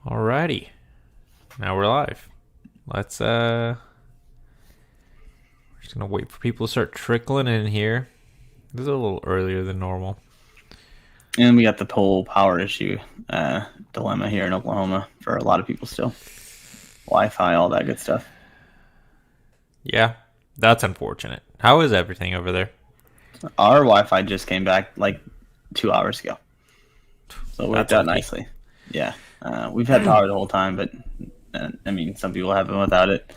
Alrighty. Now we're live. Let's we're just gonna wait for people to start trickling in here. This is a little earlier than normal. And we got the whole power issue dilemma here in Oklahoma for a lot of people still. Wi-Fi, all that good stuff. Yeah, that's unfortunate. How is everything over there? Our Wi-Fi just came back like 2 hours ago. So it worked That's out lucky. nicely. Yeah. We've had power the whole time, but some people have been without it.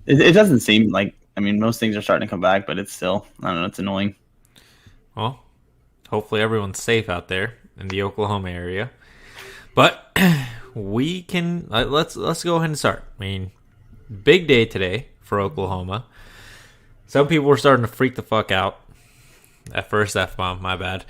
It doesn't seem like, most things are starting to come back, but it's still, I don't know, it's annoying. Well, hopefully everyone's safe out there in the Oklahoma area. But we can let's go ahead and start. Big day today for Oklahoma. Some people were starting to freak the fuck out. That first F-bomb, my bad.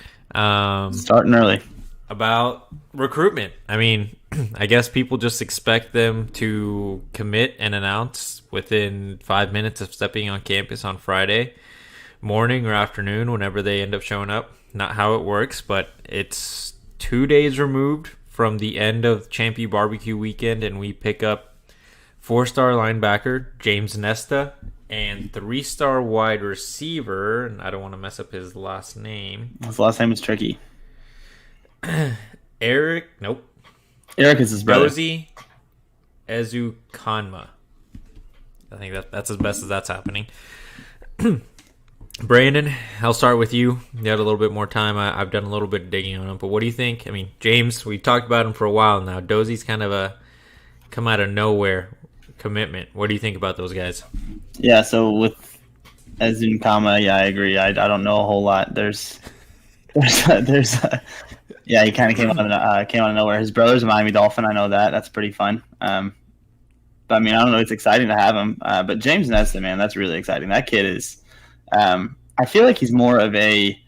Starting early. About recruitment. I guess people just expect them to commit and announce within 5 minutes of stepping on campus on Friday morning or afternoon, whenever they end up showing up. Not how it works, but it's 2 days removed from the end of Champion Barbecue weekend, and we pick up 4-star linebacker James Nesta and 3-star wide receiver, and I don't want to mess up his last name. His last name is tricky. Eric Eric is his brother. Rosie Ezukanma. I think that's as best as that's happening. Brandon, I'll start with you. You had a little bit more time. I've done a little bit of digging on him, but what do you think? James, we've talked about him for a while now. Dozie's kind of a come out of nowhere commitment. What do you think about those guys? Yeah, so with Ezunkama, yeah, I agree. I don't know a whole lot. Yeah, he kind of came out of nowhere. His brother's a Miami Dolphin. I know that. That's pretty fun. But I don't know. It's exciting to have him. But James Nesta, man, that's really exciting. That kid is. I feel like he's more of a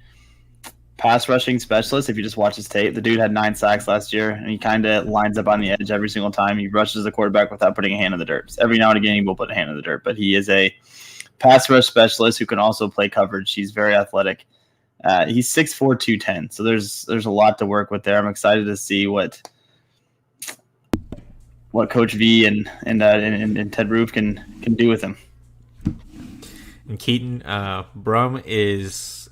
pass rushing specialist. If you just watch his tape, the dude had 9 sacks last year, and he kind of lines up on the edge every single time. He rushes the quarterback without putting a hand in the dirt. Every now and again, he will put a hand in the dirt, but he is a pass rush specialist who can also play coverage. He's very athletic. He's 6'4", 210. So there's a lot to work with there. I'm excited to see what Coach V and Ted Roof can do with him. And Keaton Brum is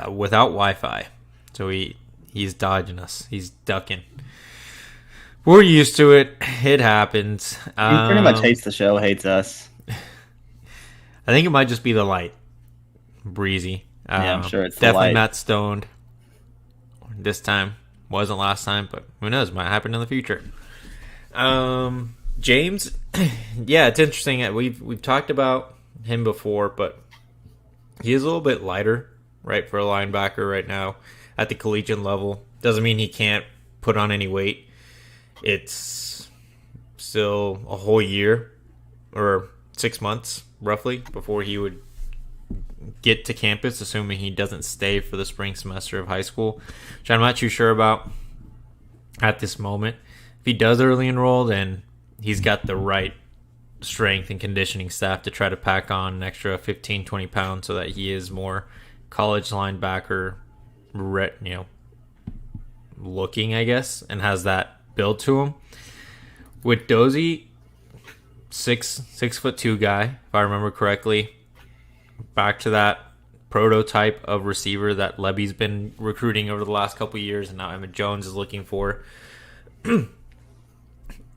without Wi-Fi, so he's dodging us. He's ducking. We're used to it. It happens. He pretty much hates the show, hates us. I think it might just be the light. Breezy. Yeah, I'm sure it's definitely the light. not stoned this time. Wasn't last time, but who knows? Might happen in the future. James, yeah, it's interesting. We've talked about him before, but he is a little bit lighter, right, for a linebacker right now at the collegiate level. Doesn't mean he can't put on any weight. It's still a whole year or 6 months roughly before he would get to campus, assuming he doesn't stay for the spring semester of high school, which I'm not too sure about at this moment. If he does early enroll, then he's got the right strength and conditioning staff to try to pack on an extra 15, 20 pounds so that he is more college linebacker, looking, I guess, and has that build to him. With Dozie, 6'2" guy, if I remember correctly, back to that prototype of receiver that Levy's been recruiting over the last couple of years, and now Emmett Jones is looking for.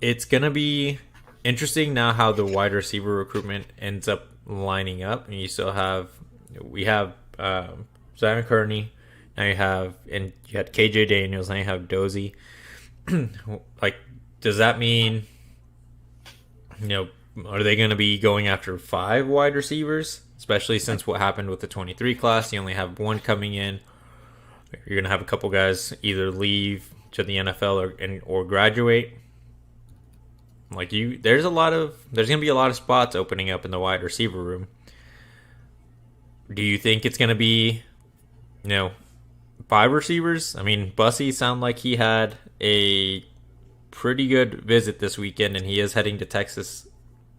It's gonna be interesting now how the wide receiver recruitment ends up lining up. And we have Simon Kearney, now you had KJ Daniels, now you have Dozie. Does that mean, are they going to be going after 5 wide receivers? Especially since what happened with the 23 class, you only have 1 coming in. You're going to have a couple guys either leave to the NFL or graduate. There's going to be a lot of spots opening up in the wide receiver room. Do you think it's going to be, 5 receivers? Bussy sounded like he had a pretty good visit this weekend, and he is heading to Texas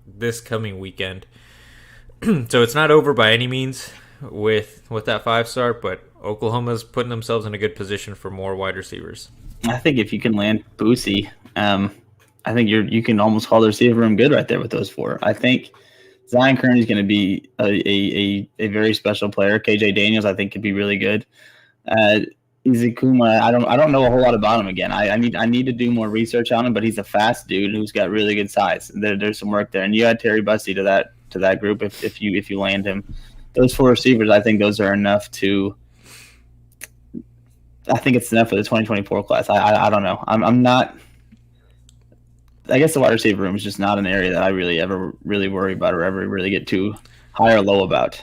this coming weekend. So it's not over by any means with that 5-star, but Oklahoma's putting themselves in a good position for more wide receivers. I think if you can land Boosie, I think you can almost call the receiver room good right there with those 4. I think Zion Kearney is going to be a very special player. KJ Daniels, I think, could be really good. Izukuma, I don't know a whole lot about him again. I need to do more research on him, but he's a fast dude who's got really good size. There's some work there, and you add Terry Bussey to that group if you land him. Those 4 receivers, I think those are enough to. I think it's enough for the 2024 class. I don't know. I'm not. I guess the wide receiver room is just not an area that I really worry about or ever really get too high or low about.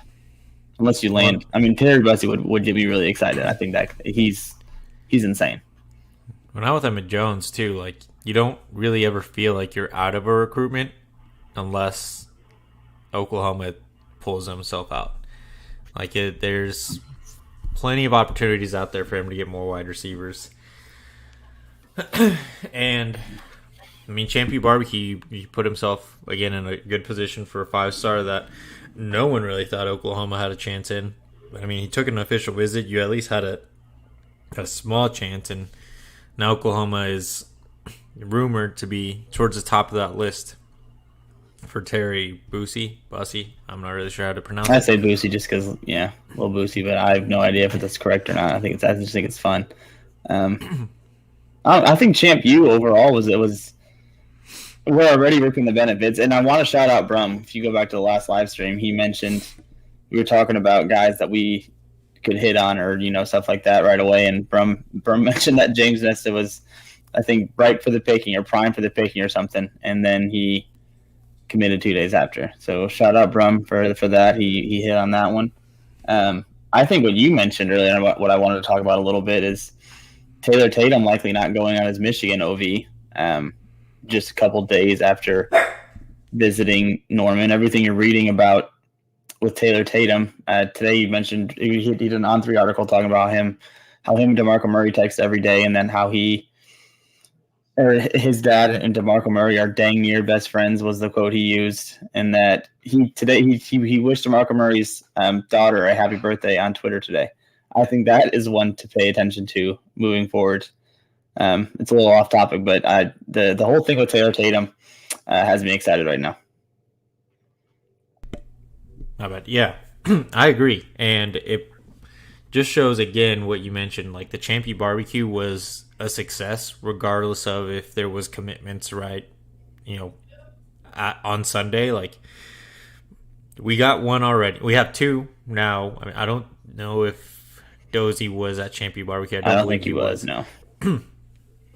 Unless you land. I mean, Terry Bussey would get me really excited. I think that he's insane. When I'm with Emmett Jones, too, like, you don't really ever feel like you're out of a recruitment unless Oklahoma pulls himself out. Like, there's plenty of opportunities out there for him to get more wide receivers. And, I mean, Champion Barbecue, he put himself, again, in a good position for a 5-star that no one really thought Oklahoma had a chance in. But, I mean, he took an official visit. You at least had a small chance, and now Oklahoma is rumored to be towards the top of that list for Terry Bussey. I'm not really sure how to pronounce it. I say Bussey just because, little Bussey, but I have no idea if that's correct or not. I just think it's fun. I think Champ U overall was we're already reaping the benefits, and I want to shout out Brum. If you go back to the last live stream, he mentioned we were talking about guys that we could hit on or stuff like that right away, and Brum mentioned that James Nesta was, I think, ripe for the picking or prime for the picking or something, and then he committed 2 days after. So shout out Brum for that. He hit on that one. I think what you mentioned earlier, and what I wanted to talk about a little bit, is Taylor Tatum likely not going on his Michigan OV. Just a couple days after visiting Norman. Everything you're reading about with Taylor Tatum. Today you mentioned he did an On3 article talking about how him and DeMarco Murray text every day, and then how his dad and DeMarco Murray are dang near best friends was the quote he used, and that he wished DeMarco Murray's daughter a happy birthday on Twitter today. I think that is one to pay attention to moving forward. It's a little off topic, but the whole thing with Taylor Tatum has me excited right now. Not bad. Yeah, I agree. And it just shows, again, what you mentioned. Like, the Champy Barbecue was a success, regardless of if there was commitments, right? On Sunday. Like, we got one already. We have 2 now. I mean, I don't know if Dozy was at Champy Barbecue. I don't think he was, no.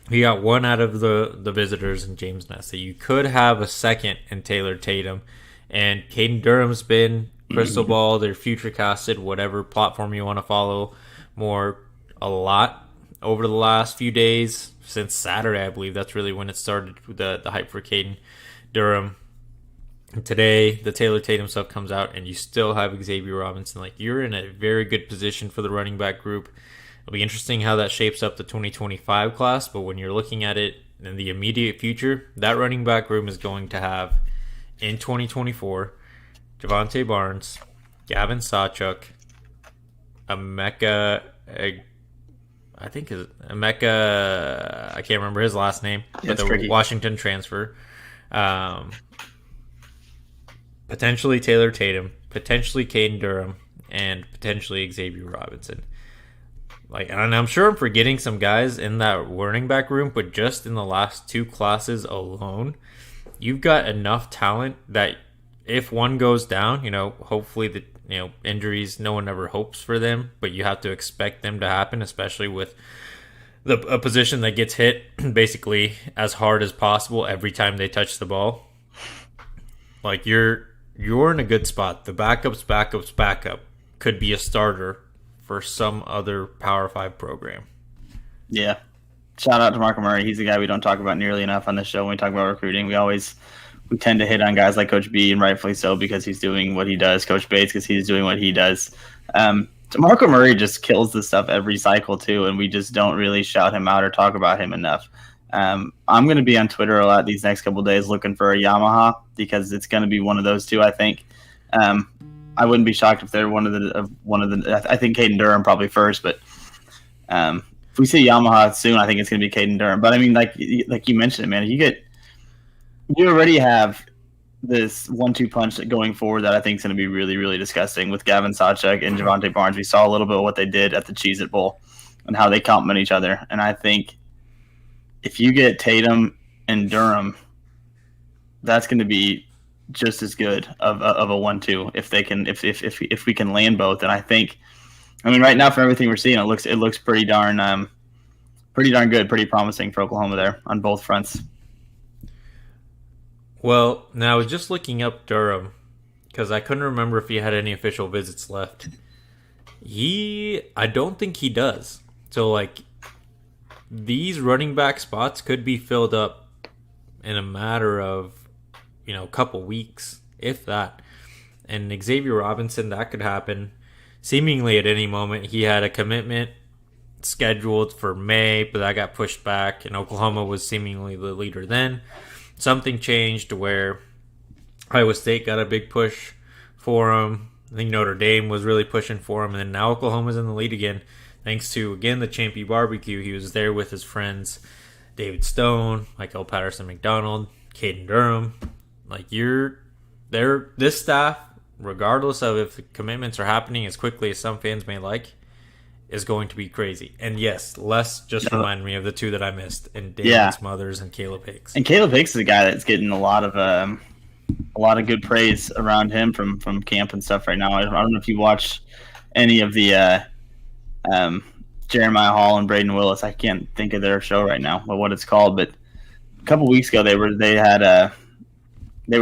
We got 1 out of the visitors in James Nesta. You could have a second in Taylor Tatum. And Caden Durham's been crystal ball, they're future casted, whatever platform you want to follow more, a lot over the last few days. Since Saturday, I believe that's really when it started, the hype for Caden Durham. And today, the Taylor Tatum stuff comes out, and you still have Xavier Robinson. Like, you're in a very good position for the running back group. It'll be interesting how that shapes up the 2025 class, but when you're looking at it in the immediate future, that running back room is going to have, in 2024, Javante Barnes, Gavin Sawchuk, Emeka, I can't remember his last name, but the tricky Washington transfer. Potentially Taylor Tatum, potentially Caden Durham, and potentially Xavier Robinson. Like, and I'm sure I'm forgetting some guys in that running back room, but just in the last 2 classes alone, you've got enough talent that if one goes down, hopefully the injuries, no one ever hopes for them, but you have to expect them to happen, especially with a position that gets hit basically as hard as possible every time they touch the ball. Like, you're in a good spot. The backup could be a starter for some other Power 5 program. Yeah. Shout out to DeMarco Murray. He's a guy we don't talk about nearly enough on this show when we talk about recruiting. We tend to hit on guys like Coach B, and rightfully so, because he's doing what he does. Coach Bates, because he's doing what he does. DeMarco Murray just kills this stuff every cycle, too, and we just don't really shout him out or talk about him enough. I'm going to be on Twitter a lot these next couple of days looking for a Yamaha, because it's going to be one of those 2, I think. I wouldn't be shocked if they're one of the. I think Caden Durham probably first, but if we see Yamaha soon, I think it's going to be Caden Durham. But I mean, like you mentioned, man, you get you already have this 1-2 punch going forward that I think is going to be really, really disgusting with Gavin Sawchuk and Javante Barnes. We saw a little bit of what they did at the Cheez-It Bowl and how they complement each other. And I think if you get Tatum and Durham, that's going to be just as good of a 1-2 if they can if we can land both. And I think, I mean, right now from everything we're seeing, it looks pretty darn good, pretty promising for Oklahoma there on both fronts. Well, now I was just looking up Durham because I couldn't remember if he had any official visits left. I don't think he does. So, like, these running back spots could be filled up in a matter of, a couple weeks, if that. And Xavier Robinson, that could happen seemingly at any moment. He had a commitment scheduled for May, but that got pushed back, and Oklahoma was seemingly the leader then. Something changed where Iowa State got a big push for him. I think Notre Dame was really pushing for him, and then now Oklahoma's in the lead again, thanks to, again, the Champy Barbecue. He was there with his friends David Stone, Michael Patterson McDonald, Caden Durham. Like, this staff, regardless of if the commitments are happening as quickly as some fans may like, is going to be crazy. And yes, Les just reminded me of the two that I missed, and David Smothers and Caleb Hicks. And Caleb Hicks is a guy that's getting a lot of good praise around him from camp and stuff right now. I don't know if you watch any of the Jeremiah Hall and Braden Willis. I can't think of their show right now, but what it's called. But a couple weeks ago, they were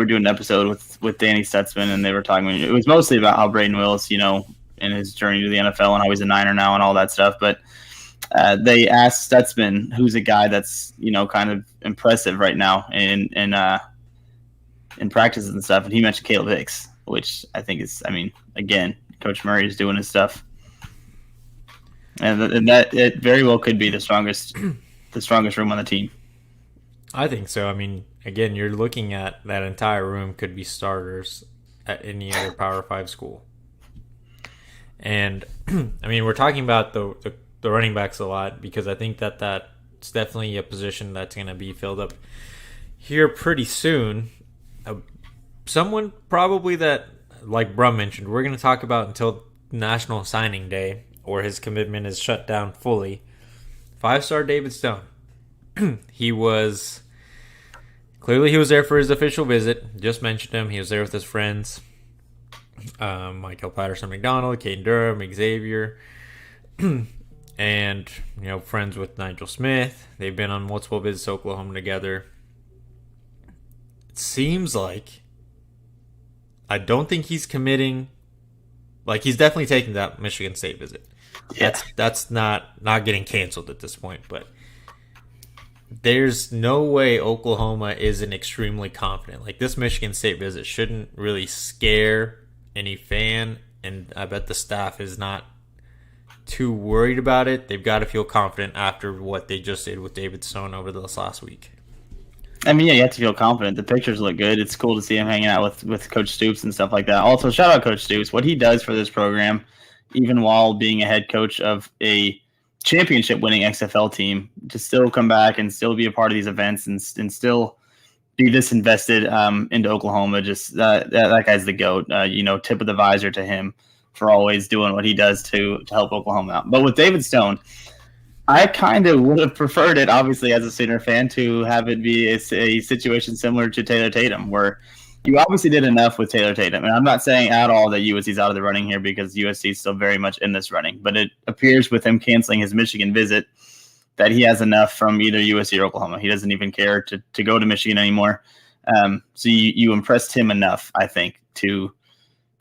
doing an episode with Danny Stutzman, and they were talking. It was mostly about how Braden Willis, in his journey to the NFL and how he's a Niner now and all that stuff. But they asked Stutzman, who's a guy that's, kind of impressive right now in practices and stuff. And he mentioned Caleb Hicks, which I think is, again, Coach Murray is doing his stuff. And that it very well could be the strongest room on the team. I think so. Again, you're looking at that entire room could be starters at any other Power 5 school. And, we're talking about the running backs a lot because I think that's definitely a position that's going to be filled up here pretty soon. Someone probably that, like Brum mentioned, we're going to talk about until National Signing Day, or his commitment is shut down fully. 5-star David Stone. He was there for his official visit. Just mentioned him. He was there with his friends. Michael Patterson McDonald, Caden Durham, Xavier, and friends with Nigel Smith. They've been on multiple visits to Oklahoma together. It seems like I don't think he's committing. Like, he's definitely taking that Michigan State visit. Yeah. That's not getting canceled at this point, but there's no way Oklahoma isn't extremely confident. Like, this Michigan State visit shouldn't really scare any fan, and I bet the staff is not too worried about it. They've got to feel confident after what they just did with David Stone over this last week. You have to feel confident. The pictures look good. It's cool to see him hanging out with Coach Stoops and stuff like that. Also, shout out Coach Stoops. What he does for this program, even while being a head coach of a championship-winning XFL team, to still come back and still be a part of these events and still be this invested into Oklahoma. Just that guy's the GOAT. Tip of the visor to him for always doing what he does to help Oklahoma out. But with David Stone, I kind of would have preferred it, obviously, as a Sooner fan, to have it be a situation similar to Taylor Tatum, where you obviously did enough with Taylor Tatum. And I'm not saying at all that USC's out of the running here, because USC is still very much in this running. But it appears with him canceling his Michigan visit that he has enough from either USC or Oklahoma. He doesn't even care to go to Michigan anymore. So you impressed him enough, I think, to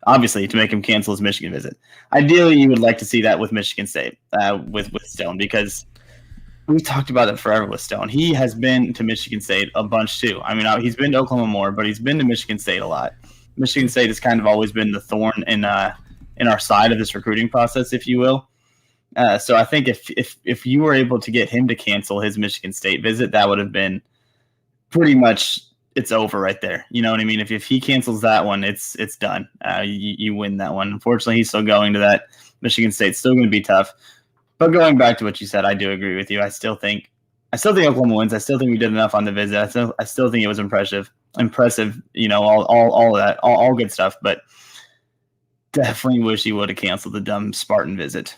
make him cancel his Michigan visit. Ideally, you would like to see that with Michigan State, with Stone, because we've talked about it forever with Stone. He has been to Michigan State a bunch too. He's been to Oklahoma more, but he's been to Michigan State a lot. Michigan State has kind of always been the thorn in our side of this recruiting process, if you will. So I think if you were able to get him to cancel his Michigan State visit, that would have been pretty much, it's over right there. You know what I mean? If he cancels that one, it's done. You win that one. Unfortunately, he's still going to that. Michigan State's still going to be tough. But going back to what you said, I do agree with you. I still think I still think Oklahoma wins. I still think we did enough on the visit. I still think it was impressive. All of that, all good stuff. But definitely wish he would have canceled the dumb Spartan visit.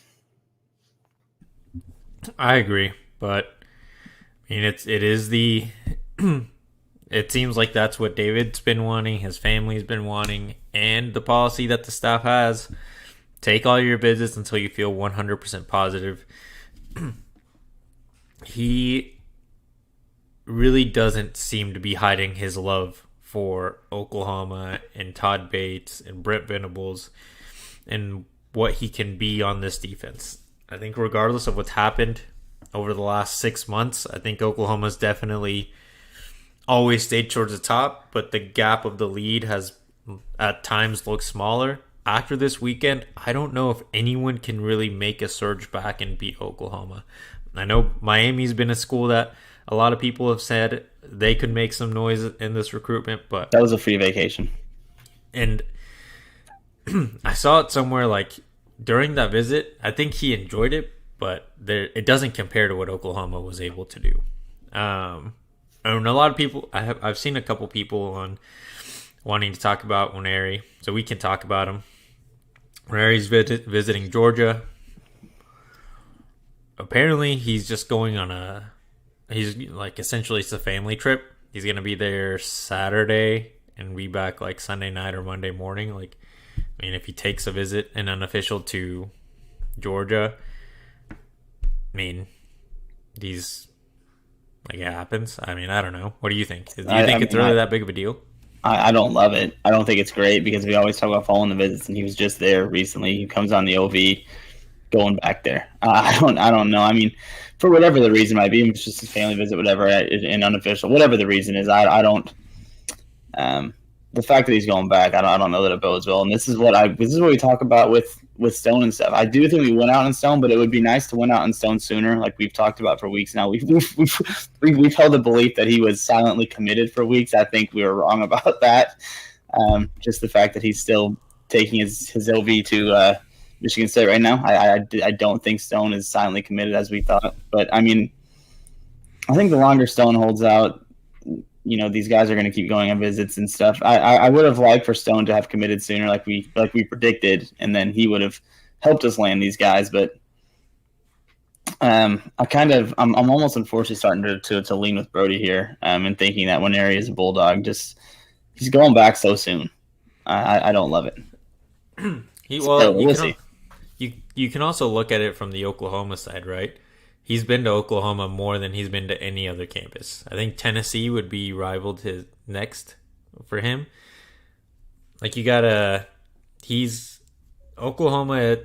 I agree, but I mean, it is the. It seems like that's what David's been wanting, his family's been wanting, and the policy that the staff has. Take all your visits until you feel 100% positive. He really doesn't seem to be hiding his love for Oklahoma and Todd Bates and Brent Venables and what he can be on this defense. I think regardless of what's happened over the last 6 months, I think Oklahoma's definitely always stayed towards the top, but the gap of the lead has at times looked smaller. After this weekend, I don't know if anyone can really make a surge back and beat Oklahoma. I know Miami's been a school that a lot of people have said they could make some noise in this recruitment, but that was a free vacation. And I saw it somewhere like during that visit. I think he enjoyed it, but it doesn't compare to what Oklahoma was able to do. And a lot of people, I've seen a couple people on wanting to talk about Nwaneri, so we can talk about him. Nwaneri's visiting Georgia. Apparently, he's just going on he's like essentially it's a family trip. He's going to be there Saturday and be back like Sunday night or Monday morning. Like, I mean, if he takes a visit, an unofficial to Georgia, I mean, these like it happens. I mean, I don't know. What do you think? Do you think it's really that big of a deal? I don't love it. I don't think it's great because we always talk about following the visits, and he was just there recently. He comes on the OV, going back there. I don't know. I mean, for whatever the reason might be, it's just a family visit, whatever, and unofficial, whatever the reason is. I don't. The fact that he's going back, I don't know that it bodes well. And this is what we talk about with Stone and stuff. I do think we went out in Stone, but it would be nice to win out in Stone sooner, like we've talked about for weeks now. We've held the belief that he was silently committed for weeks. I think we were wrong about that. Just the fact that he's still taking his LV to Michigan State right now. I don't think Stone is silently committed as we thought. But I mean, I think the longer Stone holds out, these guys are going to keep going on visits and stuff. I would have liked for Stone to have committed sooner, like we predicted, and then he would have helped us land these guys. But I'm almost unfortunately starting to lean with Brody here, and thinking that Nwaneri is a Bulldog. He's going back so soon. I don't love it. We'll see. You can also look at it from the Oklahoma side, right? He's been to Oklahoma more than he's been to any other campus. I think Tennessee would be rivaled his next for him. Like he's Oklahoma.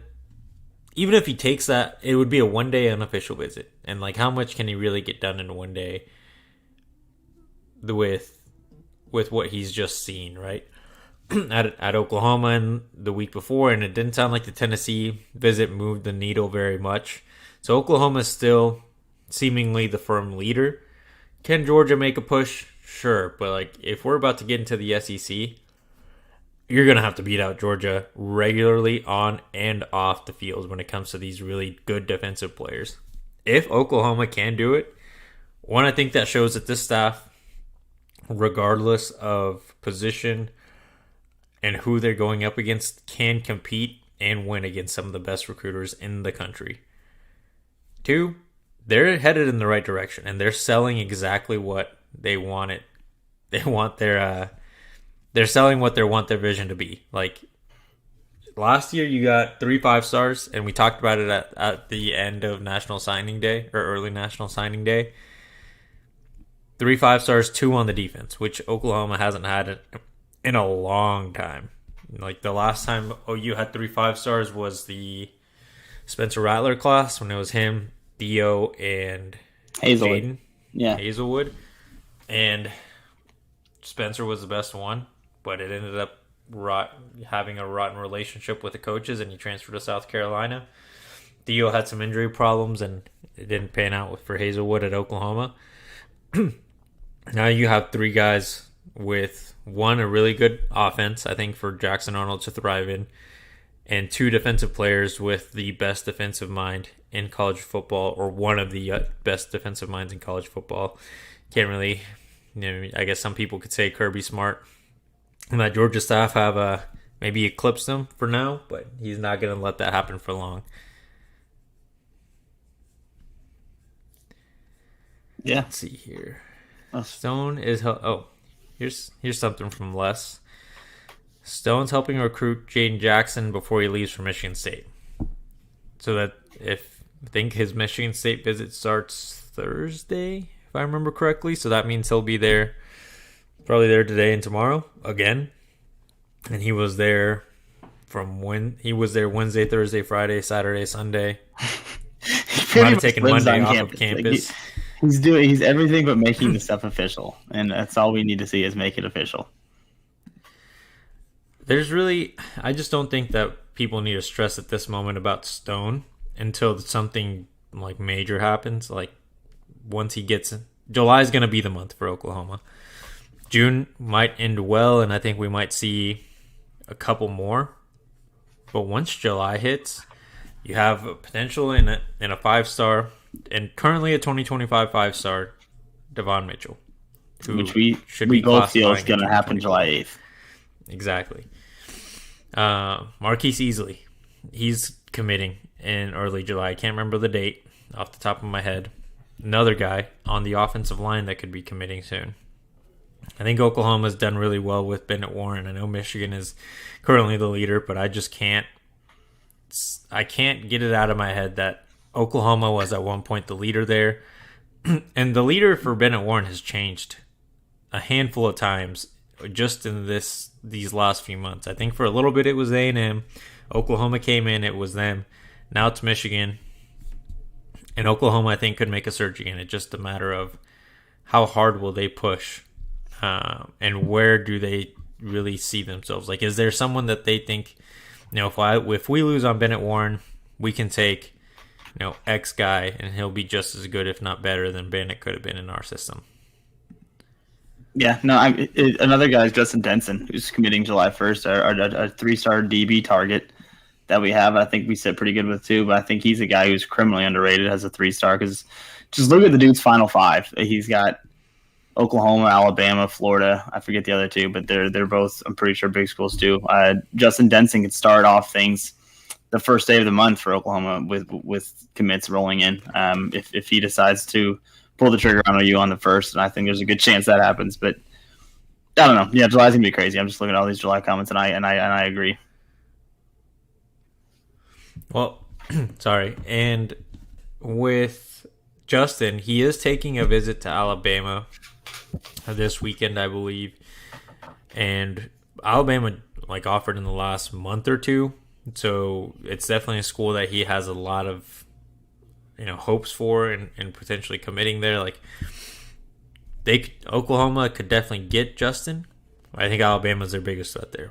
Even if he takes that, it would be a 1 day unofficial visit. And like, how much can he really get done in 1 day with what he's just seen, right? at Oklahoma and the week before, and it didn't sound like the Tennessee visit moved the needle very much. So Oklahoma is still seemingly the firm leader. Can Georgia make a push? Sure, but like if we're about to get into the SEC, you're going to have to beat out Georgia regularly on and off the field when it comes to these really good defensive players. If Oklahoma can do it, one, I think that shows that this staff, regardless of position and who they're going up against, can compete and win against some of the best recruiters in the country. Two, they're headed in the right direction, and they're selling exactly what they want it. They want they're selling what they want their vision to be. Like last year, you got 3 5-stars, and we talked about it at the end of National Signing Day or early National Signing Day. 3 5-stars, 2 on the defense, which Oklahoma hasn't had it in a long time. Like the last time OU had 3 5-stars was the Spencer Rattler class when it was him, Theo, and Hazelwood. Jaden. Yeah, Hazelwood. And Spencer was the best one, but it ended up having a rotten relationship with the coaches, and he transferred to South Carolina. Theo had some injury problems, and it didn't pan out for Hazelwood at Oklahoma. Now you have 3 guys with, one, a really good offense, I think, for Jackson Arnold to thrive in, and 2 defensive players with the best defensive mind in college football, or one of the best defensive minds in college football. Can't really, I guess some people could say Kirby Smart and that Georgia staff have maybe eclipsed him for now, but he's not going to let that happen for long. Yeah. Let's see here. Stone is here's something from Les. Stone's helping recruit Jaden Jackson before he leaves for Michigan State. So that I think his Michigan State visit starts Thursday, if I remember correctly. So that means he'll be there, probably there today and tomorrow again. And he was there Wednesday, Thursday, Friday, Saturday, Sunday. He might have taken Monday off of campus. He's everything but making the stuff official, and that's all we need to see is make it official. I just don't think that people need to stress at this moment about Stone until something like major happens. Like once he gets in, July is going to be the month for Oklahoma. June might end well, and I think we might see a couple more. But once July hits, you have a potential in a 5-star, and currently a 2025 5-star, Devon Mitchell, which we both feel is going to happen July 8th. Exactly. Marquise Easley, he's committing in early July. I can't remember the date off the top of my head. Another guy on the offensive line that could be committing soon. I think Oklahoma's done really well with Bennett Warren. I know Michigan is currently the leader, but I can't get it out of my head that Oklahoma was at one point the leader there. And the leader for Bennett Warren has changed a handful of times just in these last few months. I think for a little bit it was A&M. Oklahoma came in, it was them. Now it's Michigan. And Oklahoma, I think, could make a surge again. It's just a matter of how hard will they push, and where do they really see themselves. Like, is there someone that they think, if we lose on Bennett Warren, we can take, X guy, and he'll be just as good, if not better, than Bennett could have been in our system. Yeah, no, another guy is Justin Denson, who's committing July 1st, our 3-star DB target that we have. I think we sit pretty good with too, but I think he's a guy who's criminally underrated as a 3-star because just look at the dude's final 5. He's got Oklahoma, Alabama, Florida. I forget the other 2, but they're both, I'm pretty sure, big schools too. Justin Denson could start off things the first day of the month for Oklahoma with commits rolling in. If he decides to pull the trigger on OU on the 1st, and I think there's a good chance that happens. But I don't know. Yeah, July's gonna be crazy. I'm just looking at all these July comments, and I agree. Well, sorry. And with Justin, he is taking a visit to Alabama this weekend, I believe. And Alabama offered in the last month or two. So it's definitely a school that he has a lot of hopes for and potentially committing there. Oklahoma could definitely get Justin. I think Alabama's their biggest threat there.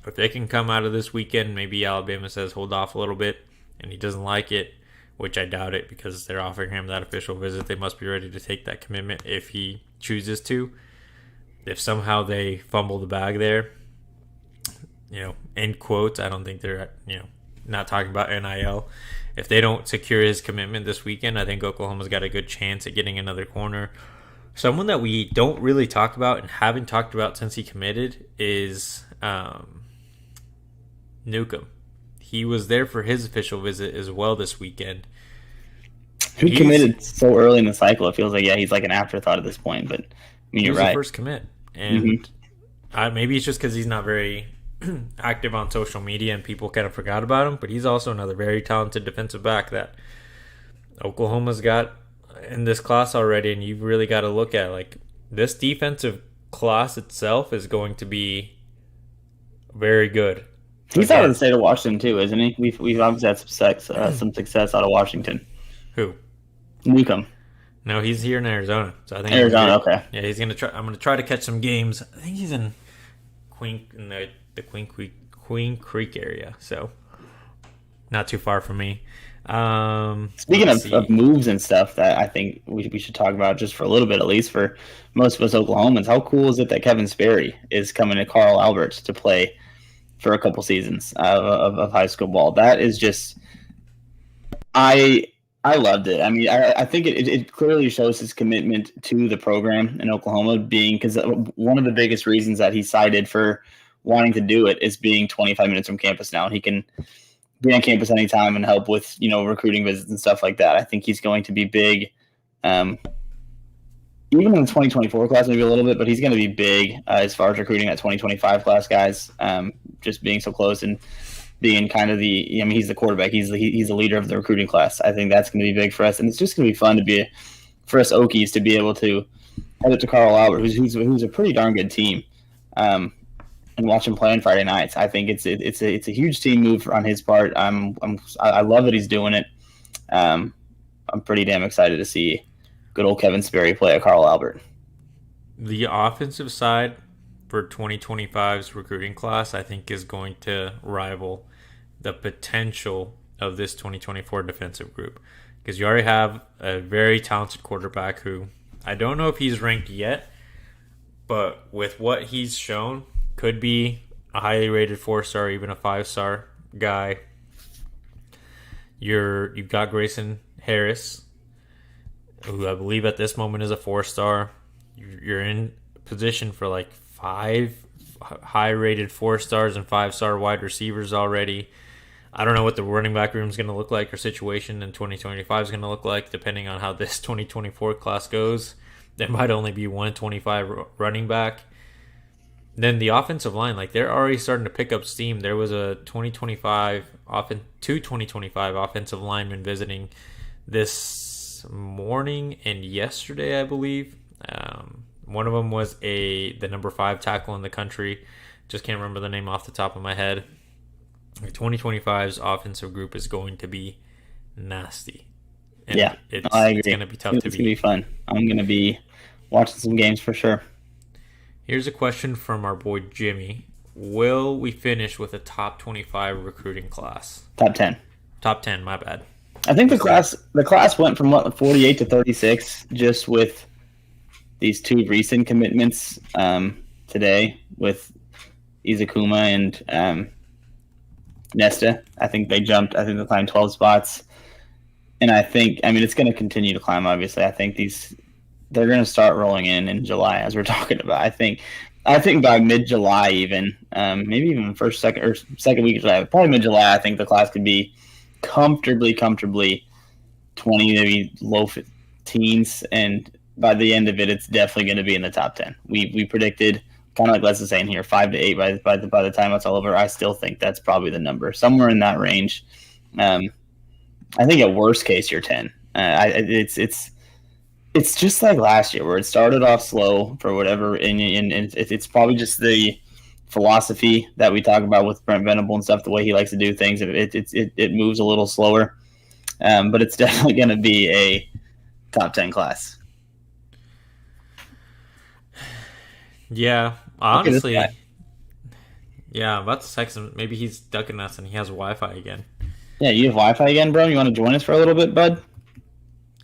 If they can come out of this weekend, maybe Alabama says hold off a little bit and he doesn't like it, which I doubt it because they're offering him that official visit. They must be ready to take that commitment if he chooses to. If somehow they fumble the bag there, end quotes, I don't think they're, not talking about NIL. If they don't secure his commitment this weekend, I think Oklahoma's got a good chance at getting another corner. Someone that we don't really talk about and haven't talked about since he committed is Newcomb. He was there for his official visit as well this weekend. Who committed so early in the cycle? It feels like, he's like an afterthought at this point, but you're right. He was the first commit. And maybe it's just because he's not very active on social media and people kind of forgot about him, but he's also another very talented defensive back that Oklahoma's got in this class already, and you've really got to look at this defensive class itself is going to be very good. He's out of the state of Washington too, isn't he? We've obviously had some success out of Washington. Who? Newcomb. No, he's here in Arizona. So I think Arizona. Okay. Yeah, he's gonna try. I'm gonna try to catch some games. I think he's in the Queen Creek area, so not too far from me. Speaking of moves and stuff that I think we should talk about just for a little bit, at least for most of us Oklahomans, how cool is it that Kevin Sperry is coming to Carl Albert to play for a couple seasons of high school ball. That is just I loved it. I mean, I think it clearly shows his commitment to the program in Oklahoma, being because one of the biggest reasons that he cited for wanting to do it is being 25 minutes from campus now. He can be on campus anytime and help with, recruiting visits and stuff like that. I think he's going to be big, even in the 2024 class, maybe a little bit, but he's going to be big as far as recruiting that 2025 class guys, just being so close and being kind of he's the quarterback. He's the leader of the recruiting class. I think that's going to be big for us, and it's just going to be fun for us Okies to be able to head up to Carl Albert, who's a pretty darn good team, and watch him play on Friday nights. I think it's a huge team move on his part. I love that he's doing it. I'm pretty damn excited to see good old Kevin Sperry play at Carl Albert. The offensive side for 2025's recruiting class, I think, is going to rival the potential of this 2024 defensive group, because you already have a very talented quarterback who I don't know if he's ranked yet, but with what he's shown, could be a highly rated 4-star, even a 5-star guy. You've got Grayson Harris, who I believe at this moment is a 4-star. You're in position for like 5 high-rated 4-stars and 5-star wide receivers already. I don't know what the running back room is going to look like or situation in 2025 is going to look like, depending on how this 2024 class goes. There might only be 125 running back. Then the offensive line, like, they're already starting to pick up steam. There was a 2025 offensive linemen visiting this morning and yesterday, I believe. One of them was the number 5 tackle in the country. Just can't remember the name off the top of my head. 2025's offensive group is going to be nasty. And I agree. It's going to be tough to beat. It's going to be fun. I'm going to be watching some games for sure. Here's a question from our boy Jimmy. Will we finish with a top 25 recruiting class? Top 10. Top 10, my bad. I think the class went from 48 to 36 just with these 2 recent commitments today with Izakuma and Nesta. I think they jumped. I think they climbed 12 spots. And it's going to continue to climb, obviously. I think they're going to start rolling in July, as we're talking about. I think by mid-July even, maybe even second week of July, probably mid-July, I think the class could be comfortably 20, maybe low teens, and by the end of it, it's definitely going to be in the top 10. We predicted, kind of like Les is saying here, 5 to 8 by the time it's all over. I still think that's probably the number, somewhere in that range. I think at worst case you're 10. It's just like last year where it started off slow for whatever, and it's probably just the philosophy that we talk about with Brent Venable and stuff, the way he likes to do things. It moves a little slower, but it's definitely going to be a top 10 class. Yeah, honestly. Yeah, I'm about to text him. Maybe he's ducking us and he has Wi-Fi again. Yeah, you have Wi-Fi again, bro? You want to join us for a little bit, bud?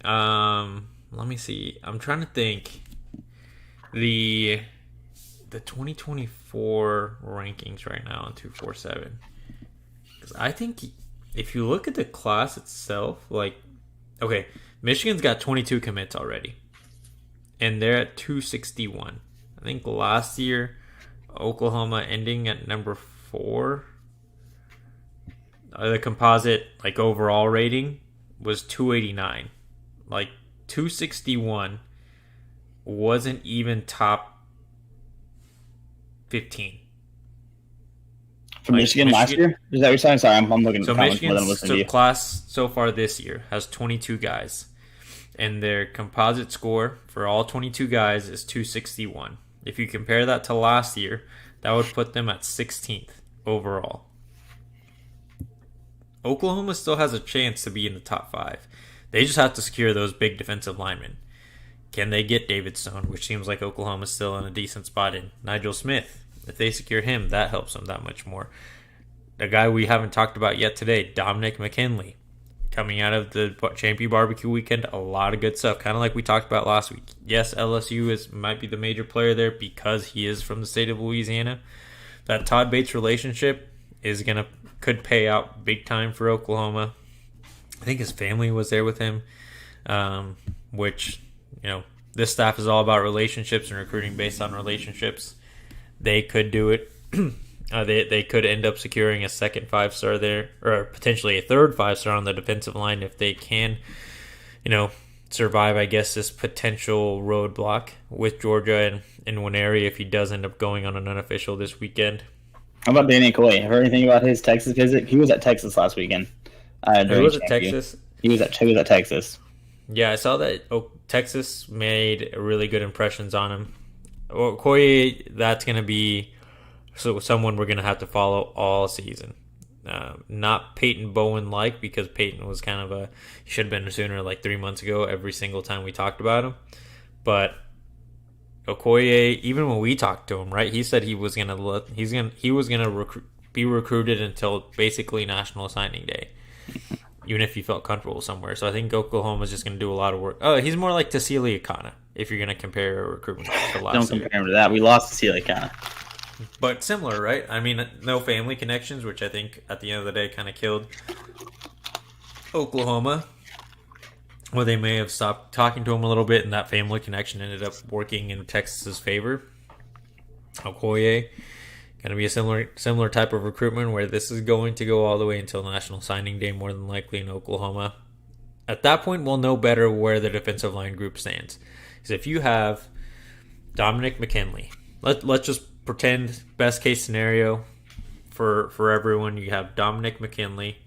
Let me see. I'm trying to think. The 2024 rankings right now on 247. Because I think if you look at the class itself, okay, Michigan's got 22 commits already. And they're at 261. I think last year, Oklahoma ending at number 4. The composite overall rating was 289. 261 wasn't even top 15. For Michigan last year? Is that what you're saying? Sorry, I'm looking at so the comments more than listening to you. Class so far this year has 22 guys. And their composite score for all 22 guys is 261. If you compare that to last year, that would put them at 16th overall. Oklahoma still has a chance to be in the top 5. They just have to secure those big defensive linemen. Can they get David Stone, which seems like Oklahoma's still in a decent spot in? Nigel Smith, if they secure him, that helps them that much more. The guy we haven't talked about yet today, Dominic McKinley, coming out of the Champion Barbecue weekend, a lot of good stuff, kind of like we talked about last week. Yes, LSU might be the major player there because he is from the state of Louisiana, that Todd Bates relationship could pay out big time for Oklahoma. I think his family was there with him, which, this staff is all about relationships and recruiting based on relationships. They could do it. They could end up securing a second 5-star there, or potentially a third 5-star on the defensive line if they can, survive, I guess, this potential roadblock with Georgia and Nwaneri if he does end up going on an unofficial this weekend. How about Danny Coy? Heard anything about his Texas visit? He was at Texas last weekend. He was at Texas? He was at Texas. Yeah, I saw that Texas made really good impressions on him. Okoye, that's going to be someone we're going to have to follow all season. Not Peyton Bowen-like, because Peyton was kind of he should have been sooner, like 3 months ago, every single time we talked about him. But Okoye, even when we talked to him, right, he said he was going to be recruited until basically National Signing Day, even if he felt comfortable somewhere. So I think Oklahoma's just going to do a lot of work. Oh, he's more like Tassili Akana, if you're going to compare recruitment to last year. Don't compare him to that. We lost Tassili Akana. But similar, right? I mean, no family connections, which I think at the end of the day kind of killed Oklahoma. Well, they may have stopped talking to him a little bit, and that family connection ended up working in Texas's favor. Okoye, going to be a similar type of recruitment where this is going to go all the way until National Signing Day, more than likely in Oklahoma. At that point, we'll know better where the defensive line group stands. Because if you have Dominic McKinley, let's just pretend best case scenario for everyone. You have Dominic McKinley,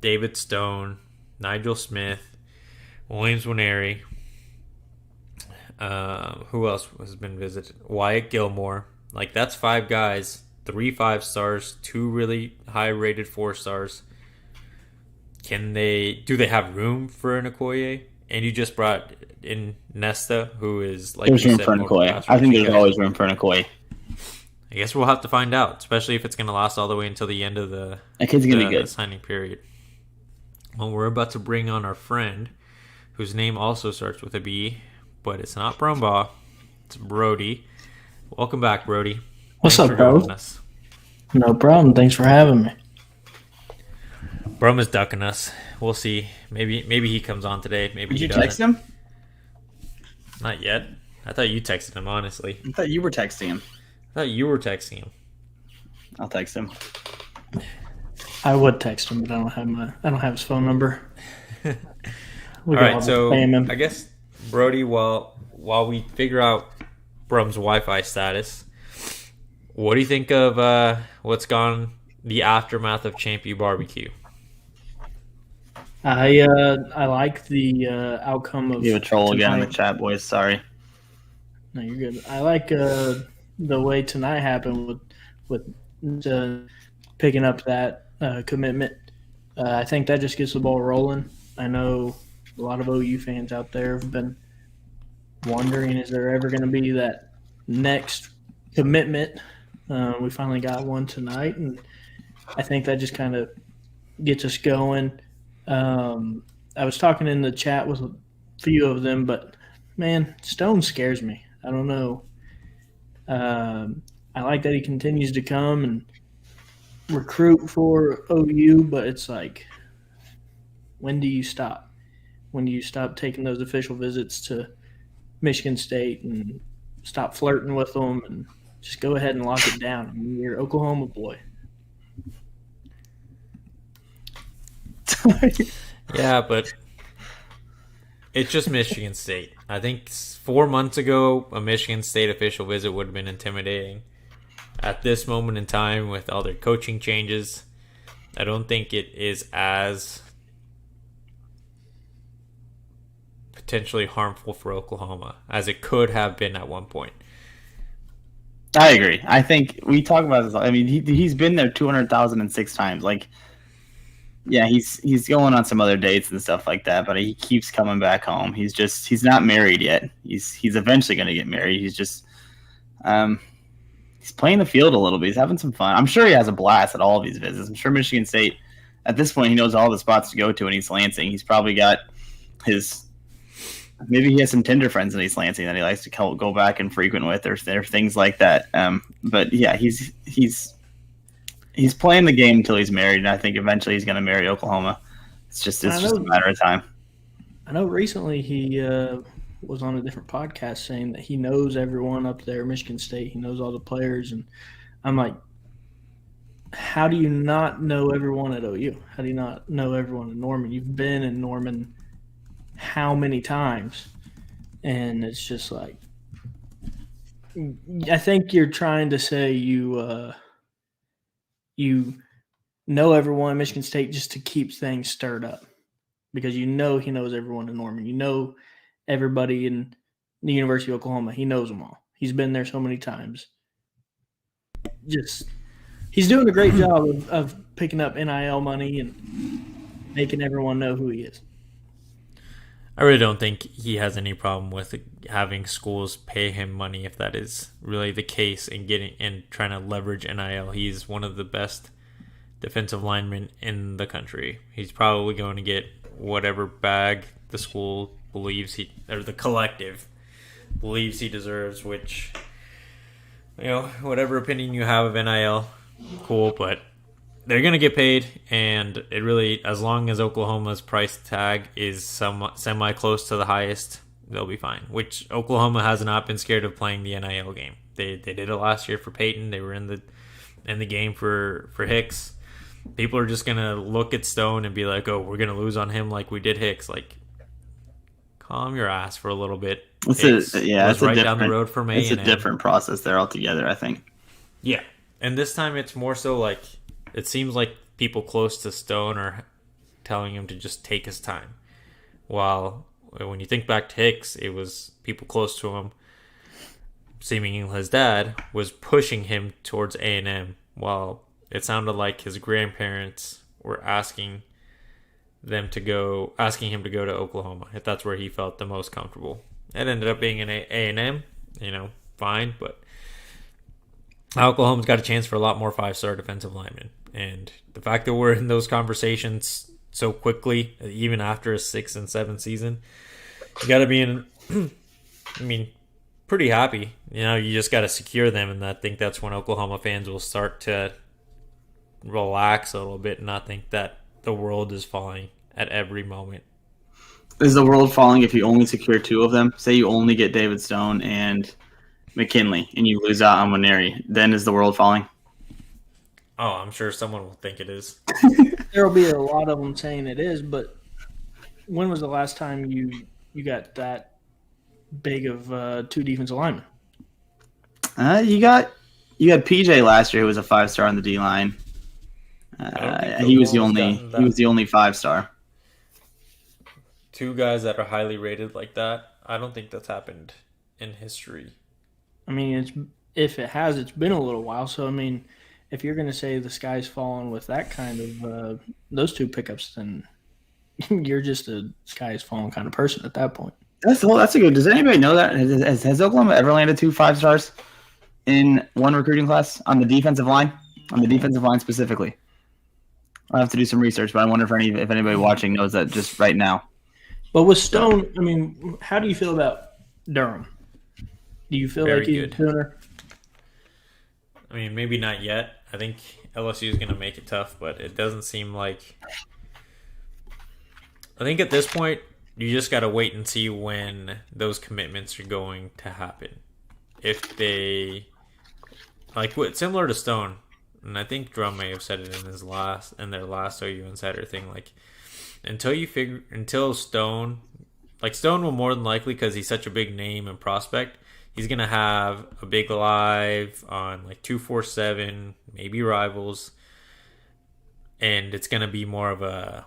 David Stone, Nigel Smith, Williams Nwaneri. Who else has been visited? Wyatt Gilmore. Like, that's 5 guys, 3 5-stars, 2 really high rated 4-stars. Do they have room for an Okoye? And you just brought in Nesta, who is like there's room for an Okoye. I think there's always room for an Okoye. I guess we'll have to find out, especially if it's going to last all the way until the end of the signing period. Well, we're about to bring on our friend, whose name also starts with a B, but it's not Brumbaugh. It's Brody. Welcome back, Brody. What's up, bro? No problem. Thanks for having me. Brum is ducking us. We'll see. Maybe he comes on today. Maybe he doesn't. Did you text him? Not yet. I thought you texted him, honestly. I thought you were texting him. I'll text him. I would text him, but I don't have his phone number. All right, so I guess Brody, while we figure out Brum's Wi-Fi status, what do you think of what's gone the aftermath of Champion Barbecue? I like the outcome of. You have a troll again in the chat, boys. Sorry. No, you're good. I like the way tonight happened with picking up that commitment. I think that just gets the ball rolling. I know a lot of OU fans out there have been wondering, is there ever going to be that next commitment? We finally got one tonight, and I think that just kind of gets us going. I was talking in the chat with a few of them, but, man, Stone scares me. I don't know. I like that he continues to come and recruit for OU, but it's like, when do you stop? When do you stop taking those official visits to Michigan State and stop flirting with them and just go ahead and lock it down? I mean, you're Oklahoma boy. Yeah, but it's just Michigan State. I think 4 months ago, a Michigan State official visit would have been intimidating. At this moment in time, with all their coaching changes, I don't think it is as potentially harmful for Oklahoma as it could have been at one point. I agree. I think we talk about this. I mean, he's been there 200,006 times. Like, yeah, he's going on some other dates and stuff like that, but he keeps coming back home. He's not married yet. He's eventually going to get married. He's just he's playing the field a little bit. He's having some fun. I'm sure he has a blast at all of these visits. I'm sure Michigan State, at this point, he knows all the spots to go to in East Lansing. He's probably got his Maybe he has some Tinder friends in East Lansing that he likes to go back and frequent with, or things like that. But yeah, he's playing the game until he's married, and I think eventually he's going to marry Oklahoma. It's just a matter of time. I know recently he was on a different podcast saying that he knows everyone up there, Michigan State. He knows all the players, and I'm like, how do you not know everyone at OU? How do you not know everyone in Norman? You've been in Norman how many times? And it's just like, I think you're trying to say you know everyone at Michigan State just to keep things stirred up, because he knows everyone in Norman. You know everybody in the University of Oklahoma. He knows them all. He's been there so many times. He's doing a great job of picking up NIL money and making everyone know who he is. I really don't think he has any problem with having schools pay him money if that is really the case, and trying to leverage NIL. He's one of the best defensive linemen in the country. He's probably going to get whatever bag the school believes or the collective believes he deserves, which, whatever opinion you have of NIL, cool, but they're going to get paid, and it really, as long as Oklahoma's price tag is semi close to the highest, they'll be fine, which Oklahoma has not been scared of playing the NIL game. They did it last year for Peyton. They were in the game for Hicks. People are just going to look at Stone and be like, oh, we're going to lose on him like we did Hicks. Like, calm your ass for a little bit. It's right down the road from A&M. It's a different process there altogether, I think. Yeah, and this time it's more so like, it seems like people close to Stone are telling him to just take his time. While when you think back to Hicks, it was people close to him, seemingly his dad, was pushing him towards A&M, while it sounded like his grandparents were asking him to go to Oklahoma, if that's where he felt the most comfortable. It ended up being an A&M, fine, but Oklahoma's got a chance for a lot more 5-star defensive linemen. And the fact that we're in those conversations so quickly, even after a 6 and 7 season, you got to be pretty happy. You just got to secure them, and I think that's when Oklahoma fans will start to relax a little bit and not think that the world is falling at every moment. Is the world falling if you only secure 2 of them? Say you only get David Stone and McKinley, and you lose out on Nwaneri, then is the world falling? Oh, I'm sure someone will think it is. There will be a lot of them saying it is, but when was the last time you got that big of 2 defensive linemen? You got PJ last year, who was a 5-star on the D line. He was the only 5-star. 2 guys that are highly rated like that. I don't think that's happened in history. If it has, it's been a little while. So if you're going to say the sky's falling with that kind of those 2 pickups, then you're just a sky's falling kind of person at that point. That's a good. Does anybody know that? Has Oklahoma ever landed 2 5-stars in one recruiting class on the defensive line? On the defensive line specifically, I'll have to do some research, but I wonder if anybody watching knows that just right now. But with Stone, how do you feel about Durham? Do you feel like he's a tuner? Maybe not yet. I think LSU is going to make it tough, but it doesn't seem like. I think at this point, you just got to wait and see when those commitments are going to happen. If they, similar to Stone, and I think Drum may have said it in their last OU Insider thing, until Stone will more than likely, because he's such a big name and prospect, he's going to have a big live on 247, maybe Rivals, and it's going to be more of a,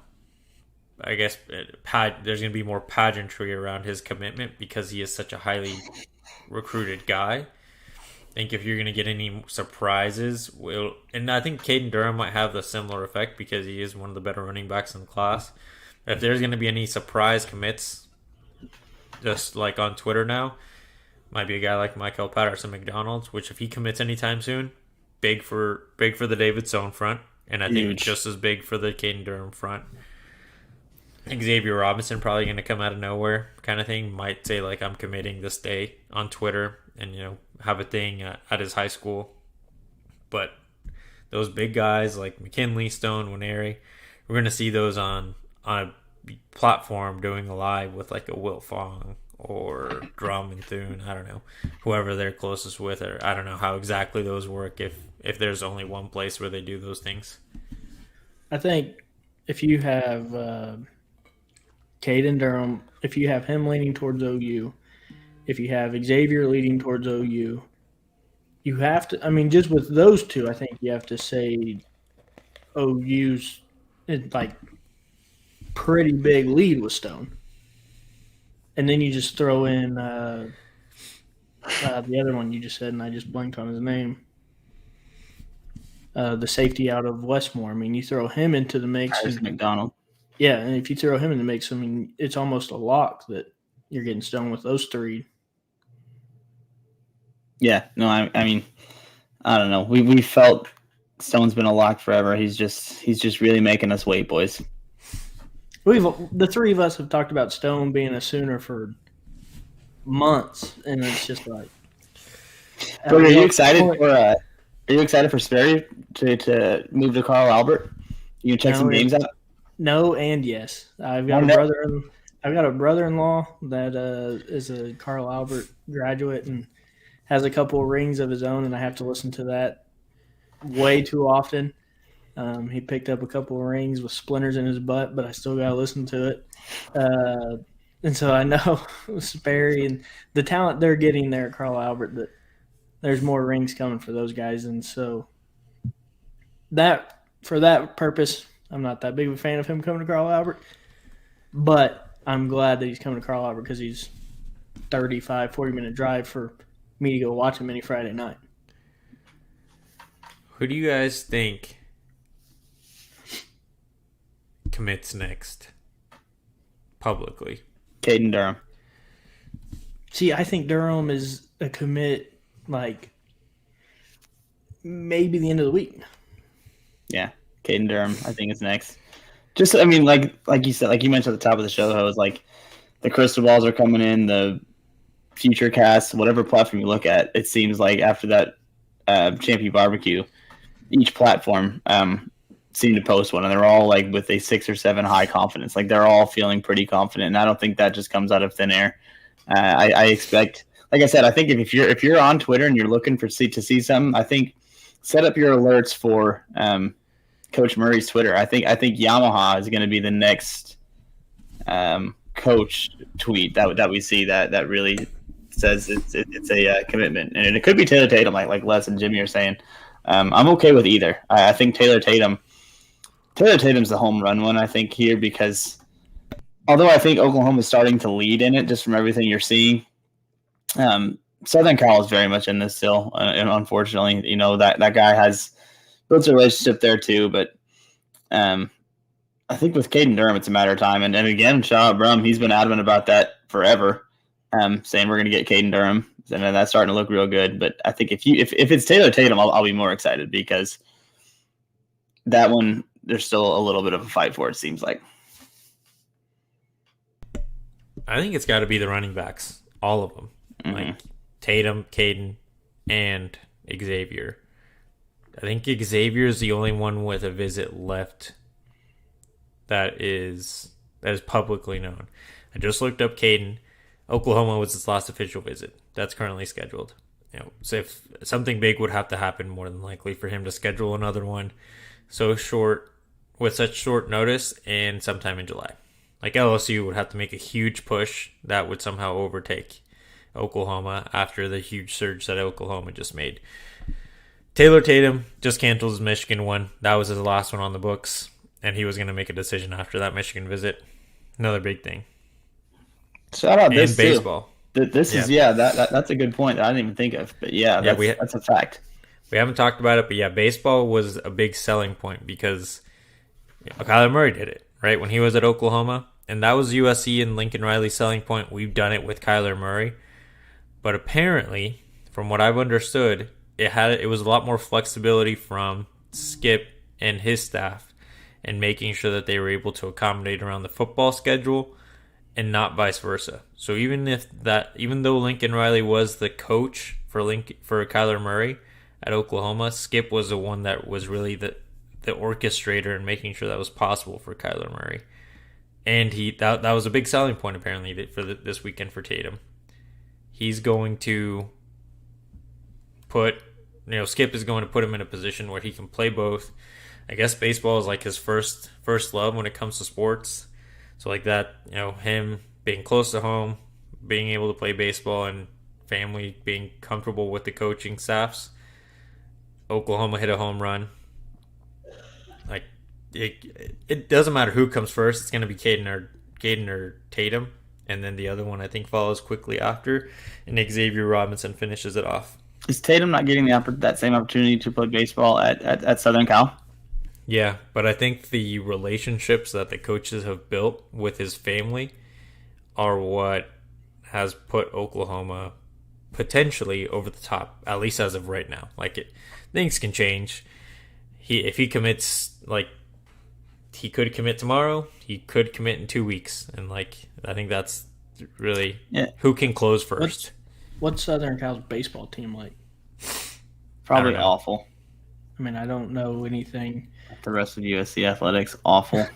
I guess, there's going to be more pageantry around his commitment because he is such a highly recruited guy. I think if you're going to get any surprises, and I think Caden Durham might have the similar effect because he is one of the better running backs in the class. If there's going to be any surprise commits, just like on Twitter now, might be a guy like Michael Patterson McDonald's, which if he commits anytime soon, big for the David Stone front, and I think just as big for the Caden Durham front. Xavier Robinson probably going to come out of nowhere kind of thing. Might say, like, I'm committing this day on Twitter and, have a thing at his high school. But those big guys like McKinley, Stone, Nwaneri, we're going to see those on a platform doing a live with, like, a Will Fong or Drum and Thune. I don't know. Whoever they're closest with, or I don't know how exactly those work if there's only one place where they do those things. I think if you have Caden Durham, if you have him leaning towards OU, if you have Xavier leaning towards OU, you have to – I mean, just with those two, I think you have to say OU's like pretty big lead with Stone. And then you just throw in the other one you just said, and I just blanked on his name. The safety out of Westmore. I mean, you throw him into the mix. McDonald. Yeah, and if you throw him in the mix, I mean, it's almost a lock that you're getting Stone with those three. Yeah, no, I mean, I don't know. We felt Stone's been a lock forever. He's just really making us wait, boys. The three of us have talked about Stone being a Sooner for months, and it's just like. But are you excited for Sperry to move to Carl Albert? You check some games out. No, and yes, I've got a brother-in-law that is a Carl Albert graduate and has a couple of rings of his own, and I have to listen to that way too often. He picked up a couple of rings with splinters in his butt, but I still got to listen to it. And so I know Sperry and the talent they're getting there at Carl Albert, that there's more rings coming for those guys. And so for that purpose, I'm not that big of a fan of him coming to Carl Albert, but I'm glad that he's coming to Carl Albert because he's 40-minute drive for me to go watch him any Friday night. Who do you guys think commits next publicly? Caden Durham. See, I think Durham is a commit, like, maybe the end of the week. Yeah, Caden Durham, I think, is next. Just, I mean, like you said, like you mentioned at the top of the show, how it was like the crystal balls are coming in, the future cast, whatever platform you look at, it seems like after that Champion Barbecue, each platform seemed to post one, and they're all like with a 6 or 7 high confidence. Like they're all feeling pretty confident, and I don't think that just comes out of thin air. I expect, like I said, I think if you're on Twitter and you're looking to see something, I think set up your alerts for Coach Murray's Twitter. I think Yamaha is going to be the next coach tweet that we see that really says it's a commitment, and it could be Taylor Tatum, like Les and Jimmy are saying. I'm okay with either. I think Taylor Tatum's the home run one, I think, here, because although I think Oklahoma is starting to lead in it just from everything you're seeing, Southern Cal is very much in this still, and unfortunately, that guy has built a relationship there too. But I think with Caden Durham, it's a matter of time. And again, shout out Brum, he's been adamant about that forever, saying we're going to get Caden Durham, and then that's starting to look real good. But I think if it's Taylor Tatum, I'll be more excited, because that one there's still a little bit of a fight for it, seems like. I think it's got to be the running backs, all of them, like Tatum, Caden, and Xavier. I think Xavier is the only one with a visit left that is publicly known. I just looked up Caden. Oklahoma was his last official visit. That's currently scheduled. So if something big would have to happen, more than likely for him to schedule another one with such short notice, and sometime in July. Like LSU would have to make a huge push that would somehow overtake Oklahoma after the huge surge that Oklahoma just made. Taylor Tatum just canceled his Michigan one. That was his last one on the books, and he was going to make a decision after that Michigan visit. Another big thing. Shout out this baseball. This is that's a good point that I didn't even think of. But that's a fact. We haven't talked about it, but yeah, baseball was a big selling point because Kyler Murray did it, right? When he was at Oklahoma, and that was USC and Lincoln Riley's selling point. We've done it with Kyler Murray. But apparently, from what I've understood, it was a lot more flexibility from Skip and his staff. and making sure that they were able to accommodate around the football schedule and not vice versa. So even though Lincoln Riley was the coach for Kyler Murray at Oklahoma, Skip was the one that was really the orchestrator and making sure that was possible for Kyler Murray. And that was a big selling point apparently for this weekend for Tatum. He's going to Skip is going to put him in a position where he can play both. I guess baseball is like his first love when it comes to sports. So like that, him being close to home, being able to play baseball, and family being comfortable with the coaching staffs. Oklahoma hit a home run. Like it doesn't matter who comes first. It's going to be Caden or Tatum, and then the other one I think follows quickly after, and Xavier Robinson finishes it off. Is Tatum not getting that same opportunity to play baseball at Southern Cal? Yeah, but I think the relationships that the coaches have built with his family are what has put Oklahoma potentially over the top, at least as of right now. Things can change. If he commits, he could commit tomorrow. He could commit in 2 weeks, and I think that's really who can close first. What's Southern Cal's baseball team like? Probably awful. I mean, I don't know anything. The rest of USC athletics, awful.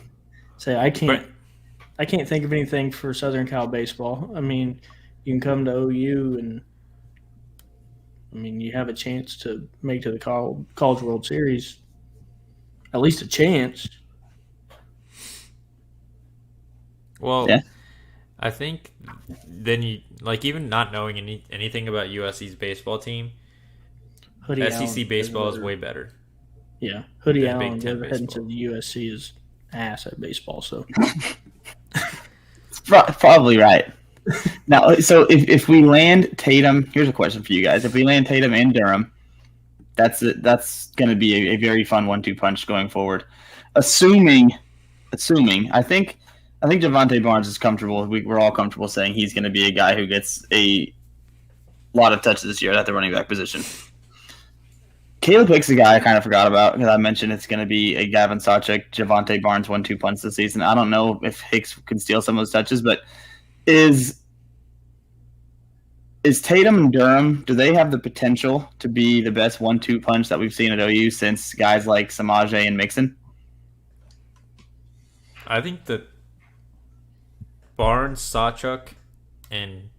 I can't think of anything for Southern Cal baseball. I mean, you can come to OU and you have a chance to make to the College World Series. At least a chance. Well, I think then you even not knowing anything about USC's baseball team, Hoodie SEC Allen baseball is way better. Yeah, Hoodie than Allen Big Ten heading baseball. to the USC is ass at baseball. So It's probably right. Now, so if we land Tatum, here's a question for you guys: if we land Tatum and Durham, that's going to be a very fun 1-2 punch going forward. Assuming, I think Javonte Barnes is comfortable. We're all comfortable saying he's going to be a guy who gets a lot of touches this year at the running back position. Caleb Hick's a guy I kind of forgot about because I mentioned it's going to be a Gavin Sawchuk, Javonte Barnes 1-2 punch this season. I don't know if Hicks can steal some of those touches, but is Tatum and Durham, do they have the potential to be the best 1-2 punch that we've seen at OU since guys like Samaje and Mixon? I think that Barnes, Sawchuk, and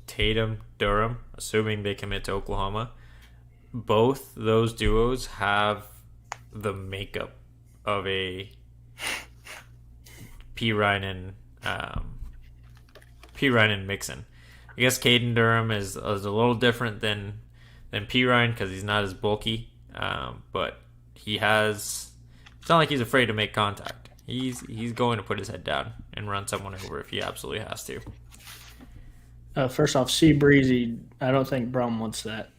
Tatum, Durham, assuming they commit to Oklahoma, both those duos have the makeup of a P. Ryan and Mixon. I guess Caden Durham is a little different than P. Ryan because he's not as bulky, but it's not like he's afraid to make contact. He's going to put his head down and run someone over if he absolutely has to. First off, Sea Breezy, I don't think Brum wants that.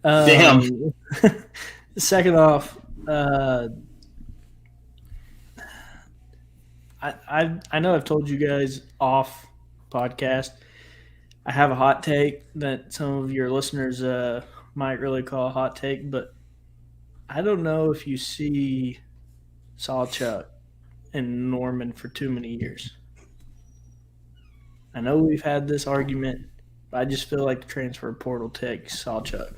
Damn. Second off, I know I've told you guys off podcast. I have a hot take that some of your listeners might really call a hot take, but I don't know if you see Sawchuk and Norman for too many years. I know we've had this argument, but I just feel like the transfer portal takes Sawchuk.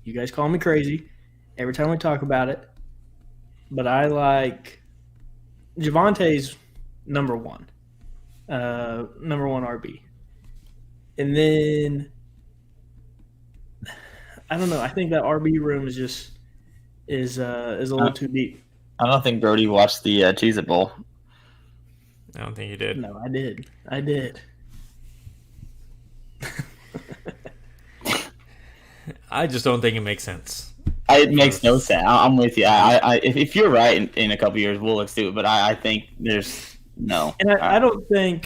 You guys call me crazy every time we talk about it, but I like Javonte's number one RB. And then, I don't know. I think that RB room is a little too deep. I don't think Brody watched the Cheez-It Bowl. I don't think he did. No, I did. I just don't think it makes sense. It makes no sense. I'm with you. If you're right in a couple years, we'll look stupid. But I think there's no. And I don't think.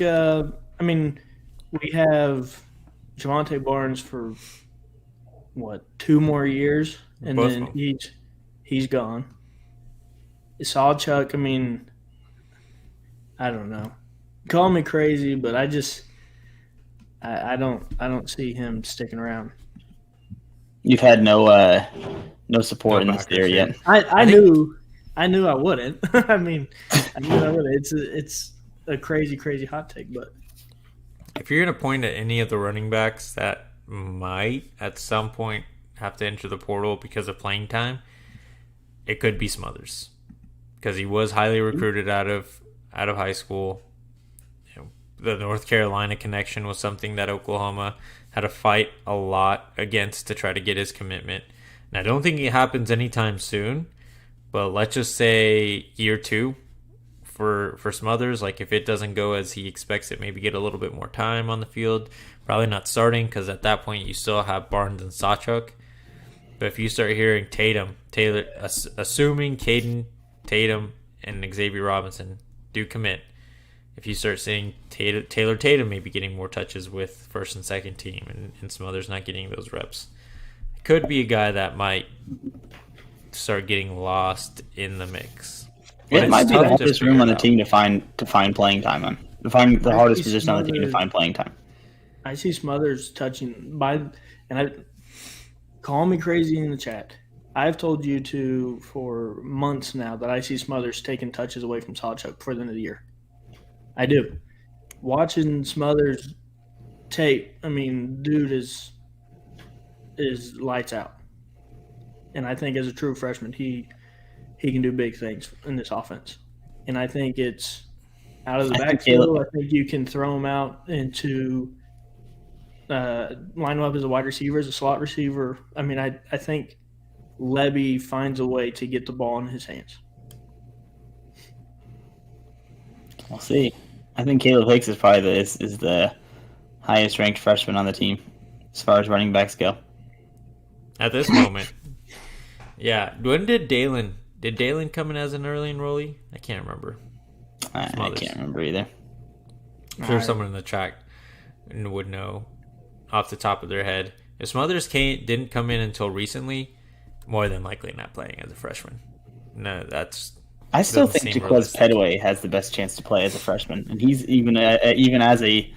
We have Javonte Barnes for 2 more years, and Both then of them. he's gone. Sawchuk, I don't know. Call me crazy, but I don't see him sticking around. You've had no support in this backers theory yet. yet. I knew I knew I wouldn't. I mean, I knew I wouldn't. It's a crazy, crazy hot take, but If you're going to point at any of the running backs that might at some point have to enter the portal because of playing time, it could be Smothers, because he was highly recruited out of high school. The North Carolina connection was something that Oklahoma had to fight a lot against to try to get his commitment. And I don't think it happens anytime soon, but let's just say year 2 for Smothers. Like, if it doesn't go as he expects it, maybe get a little bit more time on the field. Probably not starting, because at that point you still have Barnes and Sawchuk. But if you start hearing Taylor, assuming Caden, Tatum, and Xavier Robinson do commit, if you start seeing Taylor Tatum maybe getting more touches with first and second team, and Smothers not getting those reps, it could be a guy that might start getting lost in the mix. It might be the hardest room on the team to find playing time on. To find the hardest position on the team to find playing time. I see Smothers touching call me crazy in the chat. I've told you for months now that I see Smothers taking touches away from Sawchuk before the end of the year. I do. Watching Smothers tape, I mean, dude is lights out. And I think as a true freshman, he can do big things in this offense. And I think it's out of the backfield. I think you can throw him out into line him up as a wide receiver, as a slot receiver. I mean, I think Levy finds a way to get the ball in his hands. We'll see. I think Caleb Hicks is probably the highest ranked freshman on the team as far as running backs go. At this moment. Yeah. When did Dalen come in as an early enrollee? I can't remember. I can't remember either. I'm sure someone in the chat would know off the top of their head. If Smothers didn't come in until recently, more than likely not playing as a freshman. No, I still think Jaquez Petaway has the best chance to play as a freshman, and he's even as a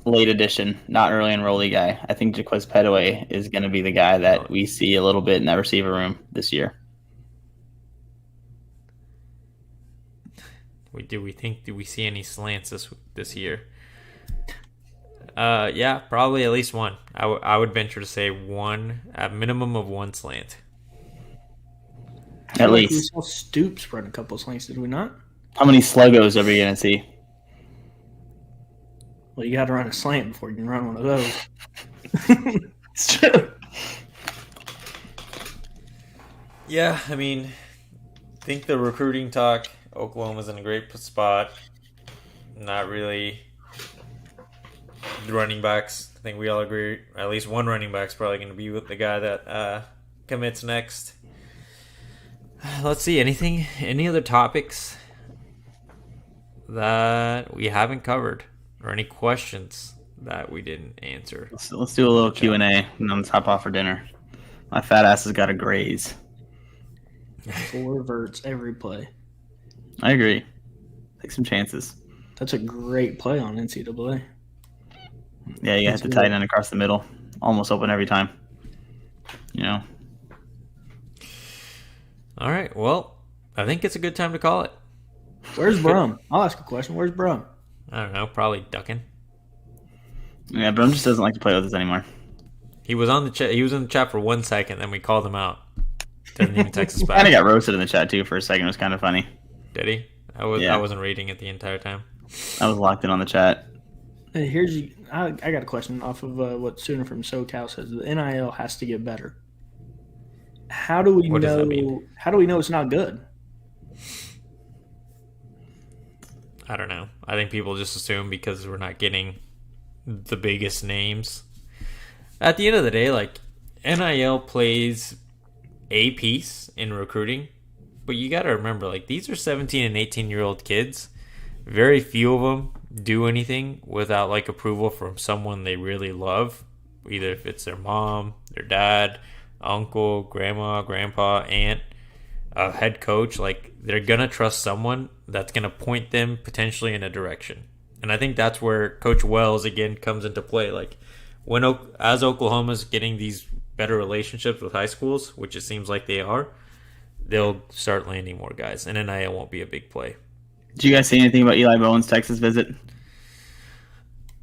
late addition, not early enrollee guy. I think Jaquez Petaway is going to be the guy that we see a little bit in that receiver room this year. Do we see any slants this year? Yeah, probably at least one. I would venture to say one, a minimum of one slant. At least. We saw Stoops run a couple slants, did we not? How many sluggos are we going to see? Well, you got to run a slant before you can run one of those. It's true. Yeah, I mean, I think the recruiting talk, Oklahoma's in a great spot. Not really the running backs. I think we all agree at least one running back's probably going to be with the guy that commits next. Let's see, any other topics that we haven't covered, or any questions that we didn't answer? Let's do a little Q&A, and then let's hop off for dinner. My fat ass has got to graze. 4 verts every play. I agree. Take some chances. That's a great play on NCAA. Yeah, you have to tight end across the middle. Almost open every time. You know. All right, well, I think it's a good time to call it. Where's Brum? I'll ask a question. Where's Brum? I don't know, probably ducking. Yeah, Brum just doesn't like to play with us anymore. He was on the chat. He was in the chat for 1 second, then we called him out. Doesn't even text us back. Kind of got roasted in the chat too for a second. It was kind of funny. Did he? I wasn't reading it the entire time. I was locked in on the chat. Hey, I got a question off of what Sooner from SoCal says. The NIL has to get better. How do we Does know? that mean? How do we know it's not good? I don't know. I think people just assume because we're not getting the biggest names. At the end of the day, like, NIL plays a piece in recruiting, but you got to remember, like, these are 17 and 18-year-old kids. Very few of them do anything without, like, approval from someone they really love, either if it's their mom, their dad, uncle, grandma, grandpa, aunt, a head coach. Like, they're going to trust someone that's going to point them potentially in a direction. And I think that's where Coach Wells, again, comes into play. Like, as Oklahoma's getting these better relationships with high schools, which it seems like they are, they'll start landing more guys, and NIL won't be a big play. Did you guys see anything about Eli Bowen's Texas visit?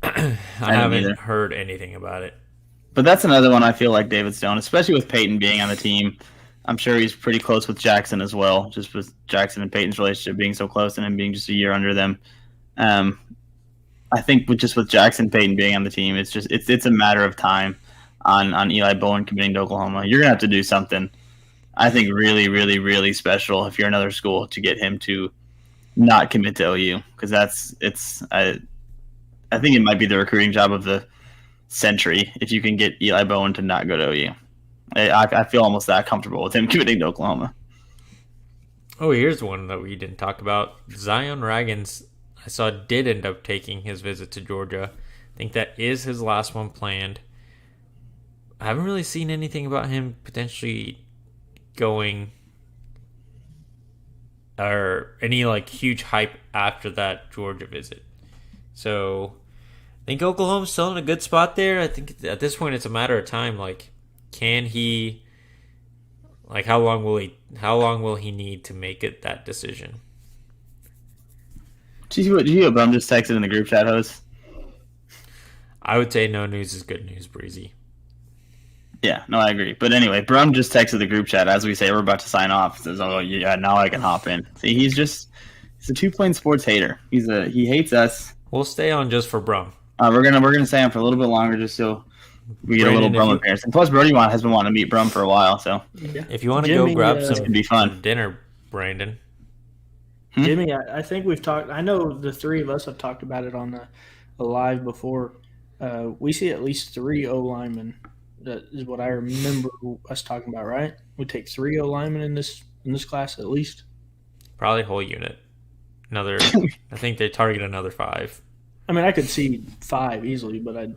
I haven't heard anything about it. But that's another one I feel like David Stone, especially with Peyton being on the team. I'm sure he's pretty close with Jackson as well, just with Jackson and Peyton's relationship being so close and him being just a year under them. I think with Jackson Peyton being on the team, it's a matter of time on Eli Bowen committing to Oklahoma. You're gonna have to do something, I think, really, really, really special if you're another school to get him to not commit to OU, because I think it might be the recruiting job of the century if you can get Eli Bowen to not go to OU. I feel almost that comfortable with him committing to Oklahoma. Oh, here's one that we didn't talk about. Zion Raggins, I saw, did end up taking his visit to Georgia. I think that is his last one planned. I haven't really seen anything about him potentially going, or any like huge hype after that Georgia visit. So I think Oklahoma's still in a good spot there. I think at this point it's a matter of time. Like, can he? Like, how long will he need to make it that decision? Did you hear what Brum just texted in the group chat, host? I would say no news is good news, Breezy. Yeah, no, I agree. But anyway, Brum just texted the group chat as we say we're about to sign off. Says, "Oh yeah, now I can hop in." See, he's a two-plane sports hater. He hates us. We'll stay on just for Brum. We're gonna stay on for a little bit longer just so we get a little Brum appearance. And plus, Brody has been wanting to meet Brum for a while. So if you want to go grab some, could be fun. Dinner, Brandon. Jimmy, I think we've talked. I know the three of us have talked about it on the live before. We see at least 3 O linemen. That is what I remember us talking about, right? We take 3 O linemen in this class at least. Probably whole unit. I think they target another 5. I mean, I could see 5 easily, but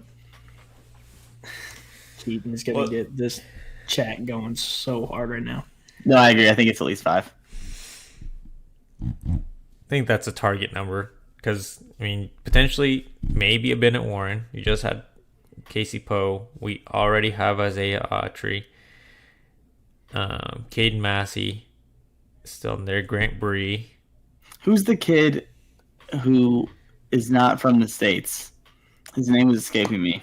Keaton is going to get this chat going so hard right now. No, I agree. I think it's at least 5. I think that's a target number because, I mean, potentially maybe a Bennett Warren. You just had Casey Poe. We already have Isaiah Autry. Caden Massey still in there. Grant Bree. Who's the kid who is not from the States? His name is escaping me.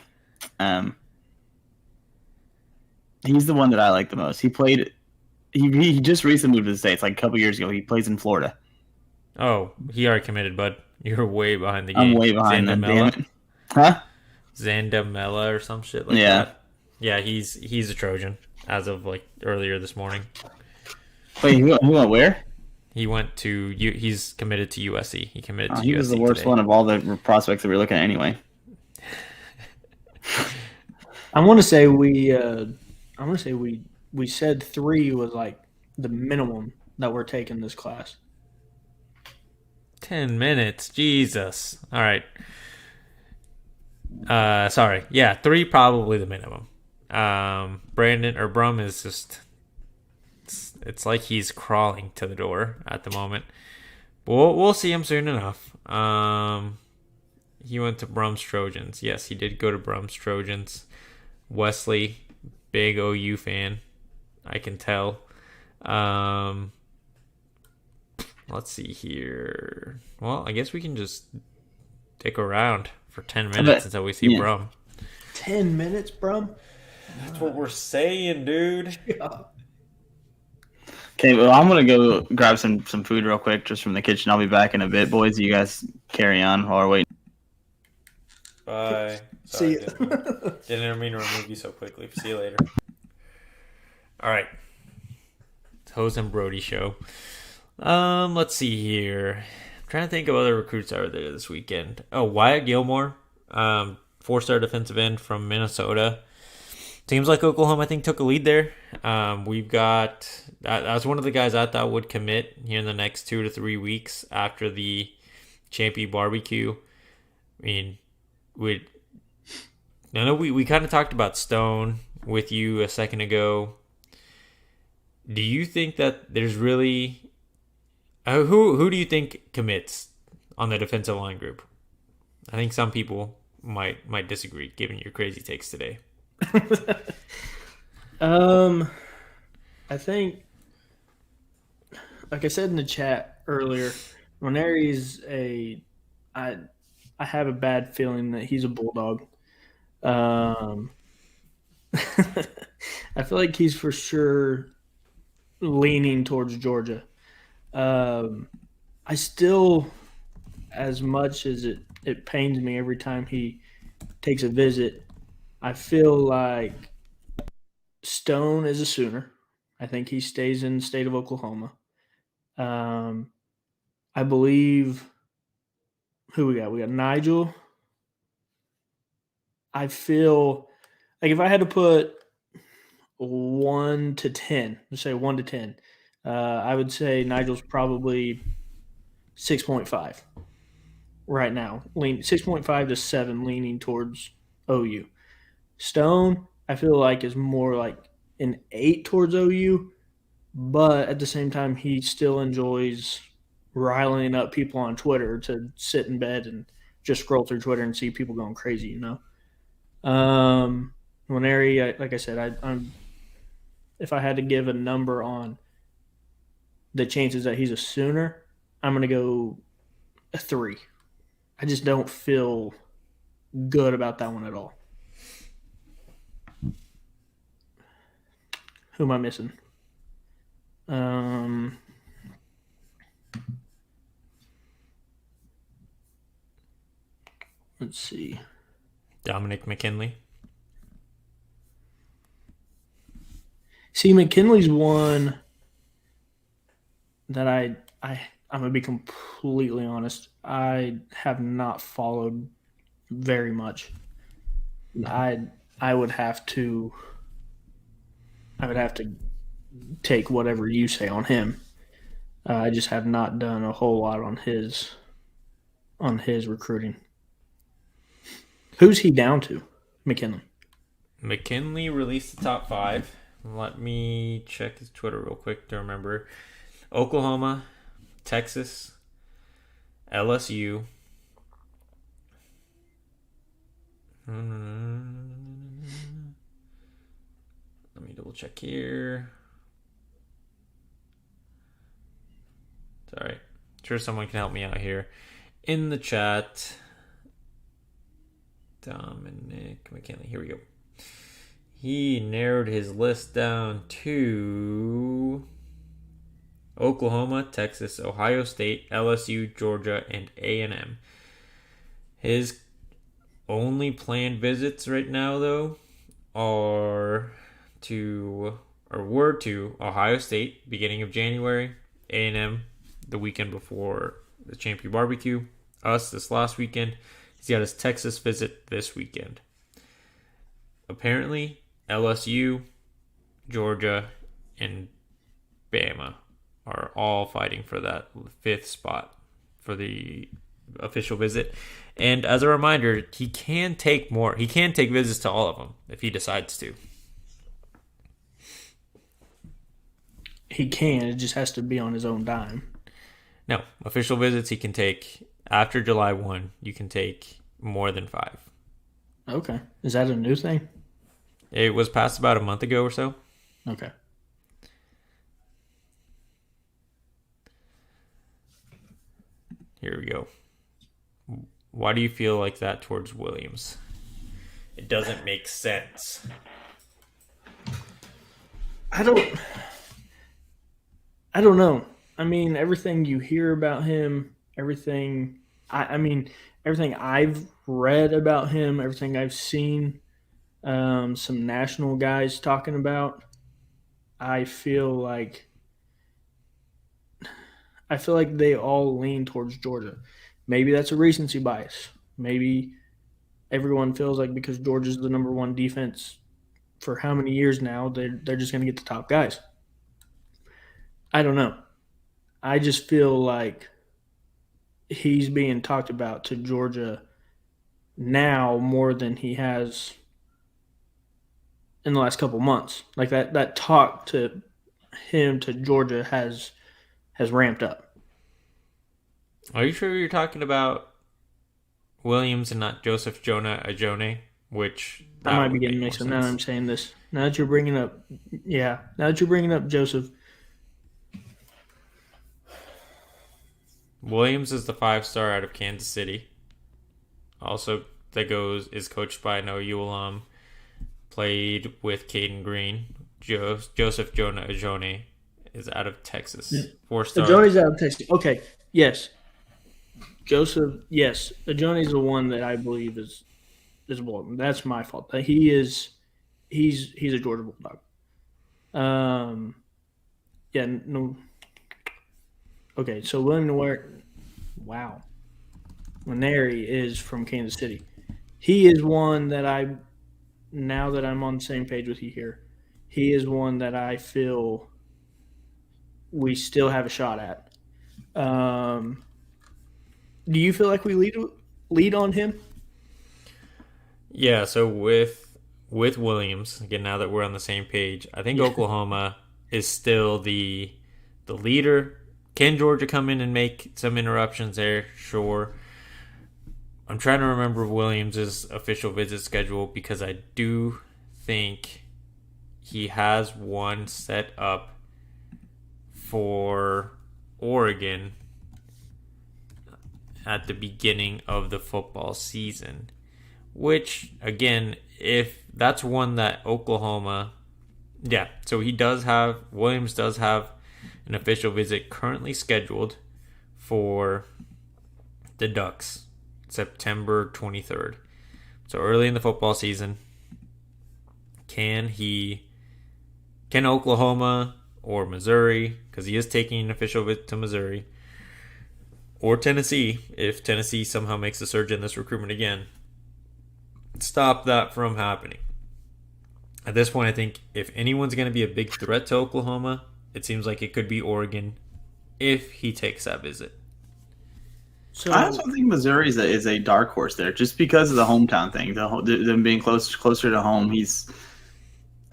He's the one that I like the most. He played. He just recently moved to the States, like a couple years ago. He plays in Florida. Oh, he already committed, bud. You're way behind the game. I'm way behind them, damn it. Huh? Zandamela or some shit like that. Yeah, he's a Trojan as of like earlier this morning. Wait, he went where? He went to he's committed to USC. He committed to USC. He was the worst one of all the prospects that we were looking at anyway. I want to say we said 3 was like the minimum that we're taking this class. 10 minutes, Jesus. All right. Sorry. Yeah, 3 probably the minimum. Brandon or Brum is just, it's like he's crawling to the door at the moment. But we'll see him soon enough. He went to Brum's Trojans. Yes, he did go to Brum's Trojans. Wesley, big OU fan, I can tell. Let's see here. Well, I guess we can just stick around for 10 minutes until we see Brum. 10 minutes, Brum? That's what we're saying, dude. Yeah. Okay, well, I'm going to go grab some food real quick just from the kitchen. I'll be back in a bit. Boys, you guys carry on while we're waiting. Bye. Sorry, see you. Didn't mean to remove you so quickly. See you later. All right. It's Hose and Brody show. Let's see here. I'm trying to think of other recruits out there this weekend. Oh, Wyatt Gilmore, 4-star defensive end from Minnesota. Seems like Oklahoma, I think, took a lead there. We've got that was one of the guys I thought would commit here in the next 2 to 3 weeks after the Champion Barbecue. I mean, I know we kind of talked about Stone with you a second ago. Do you think that there's really who do you think commits on the defensive line group? I think some people might disagree, given your crazy takes today. I think like I said in the chat earlier, Nwaneri is I I have a bad feeling that he's a bulldog. Um, I feel like he's for sure leaning towards Georgia. Um, I still, as much as it pains me every time he takes a visit, I feel like Stone is a Sooner. I think he stays in the state of Oklahoma. Um, I believe who we got? We got Nigel. I feel like if I had to put 1 to 10, let's say 1 to 10, I would say Nigel's probably 6.5 right now. 6.5 to 7, leaning towards OU. Stone, I feel like is more like an 8 towards OU, but at the same time, he still enjoys riling up people on Twitter to sit in bed and just scroll through Twitter and see people going crazy, you know. Nwaneri, like I said, I'm if I had to give a number on the chances that he's a Sooner, I'm going to go a 3. I just don't feel good about that one at all. Who am I missing? Let's see. Dominic McKinley. See, McKinley's one that I'm gonna be completely honest. I have not followed very much. I would have to take whatever you say on him. I just have not done a whole lot on his recruiting. Who's he down to? McKinley. McKinley released the top 5. Let me check his Twitter real quick to remember. Oklahoma, Texas, LSU. Let me double check here. It's all right. Sure, someone can help me out here in the chat. Dominic McKinley. Here we go. He narrowed his list down to Oklahoma, Texas, Ohio State, LSU, Georgia, and A&M. His only planned visits right now, though, were to Ohio State, beginning of January, A&M the weekend before the Champion Barbecue, us this last weekend. He's got his Texas visit this weekend. Apparently, LSU, Georgia, and Bama are all fighting for that 5th spot for the official visit. And as a reminder, he can take more. He can take visits to all of them if he decides to. He can. It just has to be on his own dime. No, official visits he can take after July 1. You can take more than 5. Okay. Is that a new thing? It was passed about a month ago or so. Okay. Here we go. Why do you feel like that towards Williams? It doesn't make sense. I don't know. I mean, everything you hear about him, everything I've read about him, everything I've seen, some national guys talking about, I feel like they all lean towards Georgia. Maybe that's a recency bias. Maybe everyone feels like because Georgia's the number 1 defense for how many years now, they're just going to get the top guys. I don't know. I just feel like he's being talked about to Georgia now more than he has in the last couple months. Like that talk to him to Georgia has ramped up. Are you sure you're talking about Williams and not Joseph Jonah Ajone? Which I might be getting mixed up now that I'm saying this. Now that you're bringing up Joseph, Williams is the 5-star out of Kansas City. Also, is coached by No alum. Played with Caden Green. Joseph Jonah Ajone is out of Texas. 4-star. Ajone's out of Texas. Okay, yes. Joseph, yes. Ajone's the one that I believe is Bulldog. That's my fault. He's a Georgia Bulldog. Yeah, no. Okay, so William Nwaneri is from Kansas City. He is one that now that I'm on the same page with you here, he is one that I feel we still have a shot at. Do you feel like we lead on him? Yeah, so with Williams, again, now that we're on the same page, I think Oklahoma is still the leader. Can Georgia come in and make some interruptions there? Sure. I'm trying to remember Williams' official visit schedule because I do think he has one set up for Oregon at the beginning of the football season. Which, again, if that's one that Oklahoma... Yeah, so Williams does have an official visit currently scheduled for the Ducks, September 23rd. So early in the football season, can Oklahoma or Missouri, because he is taking an official visit to Missouri, or Tennessee, if Tennessee somehow makes a surge in this recruitment again, stop that from happening? At this point, I think if anyone's going to be a big threat to Oklahoma, it seems like it could be Oregon if he takes that visit. So I also think Missouri is a dark horse there, just because of the hometown thing, them being closer to home.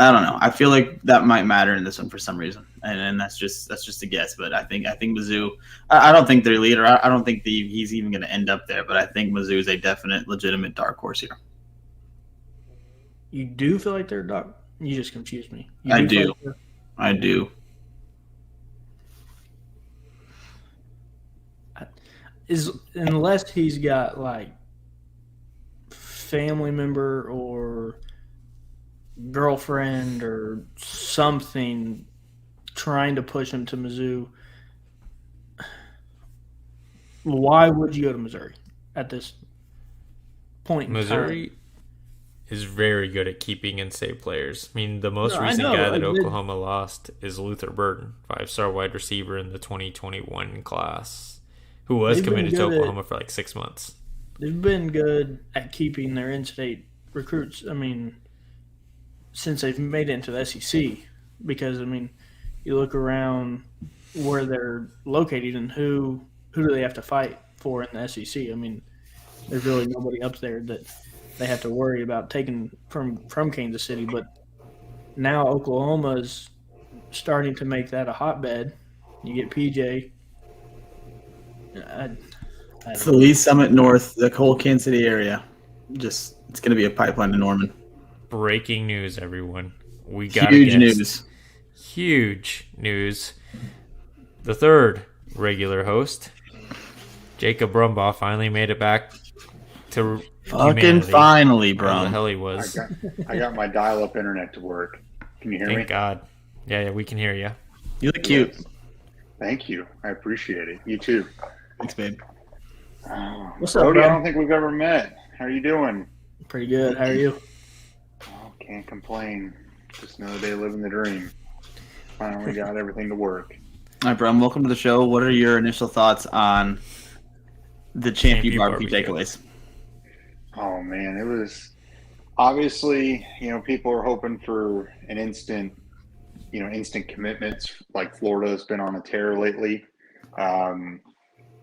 I don't know. I feel like that might matter in this one for some reason, and that's just a guess. But I think Mizzou. I don't think they're leader. I don't think he's even going to end up there. But I think Mizzou is a definite, legitimate dark horse here. You do feel like they're dark? You just confused me. I do. I do. Unless he's got like family member or girlfriend or something trying to push him to Mizzou, why would you go to Missouri at this point? Missouri is very good at keeping in-state players. I mean, the most recent guy that Oklahoma lost is Luther Burton, 5-star wide receiver in the 2021 class, who was committed to Oklahoma for like 6 months. They've been good at keeping their in-state recruits. I mean, since they've made it into the SEC, because I mean, you look around where they're located and who do they have to fight for in the SEC? I mean, there's really nobody up there that they have to worry about taking from Kansas City. But now Oklahoma's starting to make that a hotbed. You get PJ. It's the Lee Summit North, the whole Kansas City area. It's going to be a pipeline to Norman. Breaking news, everyone. We got huge news. Huge news. The third regular host, Jacob Brumbaugh, finally made it back to fucking humanity. Finally, bro. Where the hell he was. I got my dial-up internet to work. Can you hear me? Thank God. Yeah, we can hear you. You look cute. Yes. Thank you. I appreciate it. You too. Thanks, babe. What's up, Brody? bro? I don't think we've ever met. How are you doing? Pretty good. How are you? Oh, can't complain. Just another day living the dream. Finally got everything to work. All right, bro. Welcome to the show. What are your initial thoughts on the Champion Barbecue takeaways? Oh, man. It was obviously, people are hoping for an instant commitments, like Florida's been on a tear lately.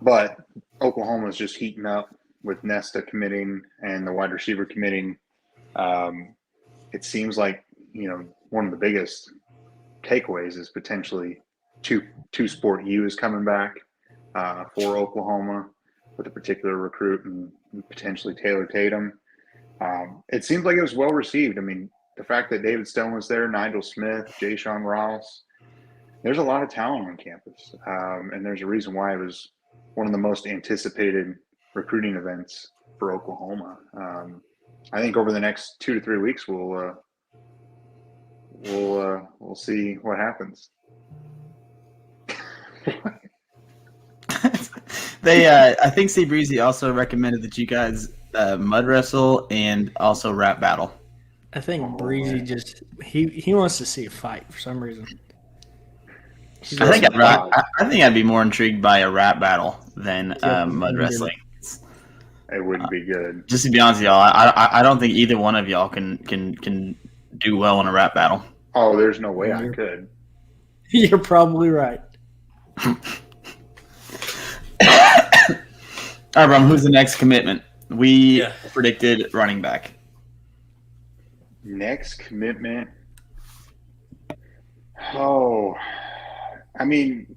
But Oklahoma's just heating up with Nesta committing and the wide receiver committing. It seems like, one of the biggest takeaways is potentially two sport U is coming back for Oklahoma with a particular recruit and potentially Taylor Tatum. It seems like it was well received. I mean, the fact that David Stone was there, Nigel Smith, Jay Sean Rouse, there's a lot of talent on campus. And there's a reason why it was one of the most anticipated recruiting events for Oklahoma. I think over the next 2 to 3 weeks, we'll see what happens. I think Steve Breezy also recommended that you guys mud wrestle and also rap battle. I think Breezy just he wants to see a fight for some reason. I think I'd be more intrigued by a rap battle than mud wrestling. It wouldn't be good. Just to be honest with y'all, I don't think either one of y'all can do well in a rap battle. Oh, there's no way I could. You're probably right. All right, Brum, who's the next commitment? We predicted running back. Next commitment. Oh, I mean,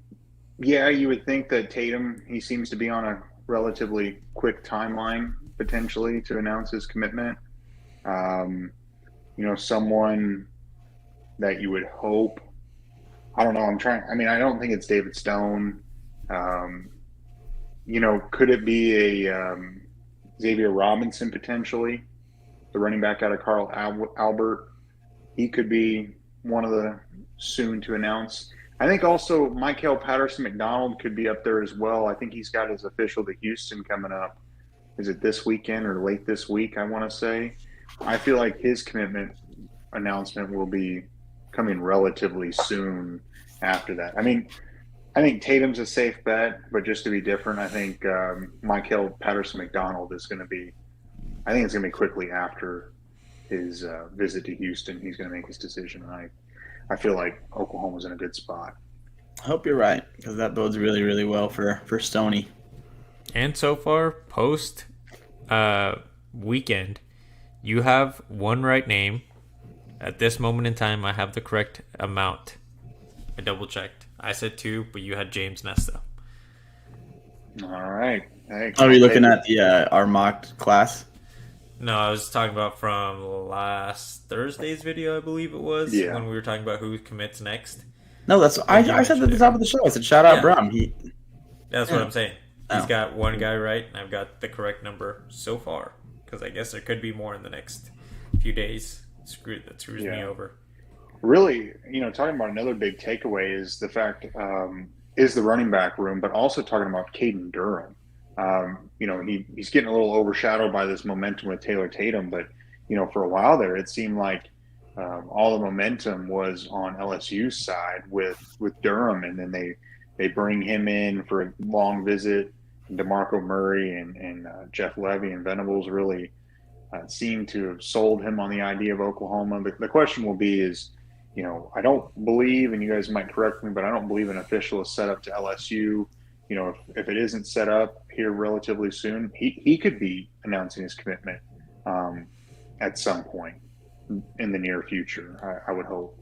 yeah, you would think that Tatum, he seems to be on a relatively quick timeline potentially to announce his commitment. Someone that you would hope. I don't know. I don't think it's David Stone. Could it be a Xavier Robinson potentially, the running back out of Carl Albert? He could be one of the soon to announce. I think also Michael Patterson McDonald could be up there as well. I think he's got his official to Houston coming up. Is it this weekend or late this week, I want to say? I feel like his commitment announcement will be coming relatively soon after that. I mean, I think Tatum's a safe bet, but just to be different, I think Michael Patterson McDonald is going to be – I think it's going to be quickly after his visit to Houston. He's going to make his decision. I feel like Oklahoma's in a good spot. I hope you're right, because that bodes really, really well for Stoney. And so far, post weekend, you have one right name. At this moment in time, I have the correct amount. I double-checked. I said 2, but you had James Nesta. All right. Hey, are you looking at our mock class? No, I was talking about from last Thursday's video, I believe it was, when we were talking about who commits next. No, that's I said at the top of the show. I said shout out Brum. That's what I'm saying. He's got one guy right, and I've got the correct number so far. Because I guess there could be more in the next few days. That screws me over. Really, talking about another big takeaway is the fact is the running back room, but also talking about Caden Durham. He's getting a little overshadowed by this momentum with Taylor Tatum, but for a while there, it seemed like all the momentum was on LSU's side with Durham, and then they bring him in for a long visit. DeMarco Murray and Jeff Levy and Venables really seem to have sold him on the idea of Oklahoma. The question will be is, I don't believe, and you guys might correct me, but I don't believe an official is set up to LSU. If it isn't set up here relatively soon, he could be announcing his commitment at some point in the near future, I would hope.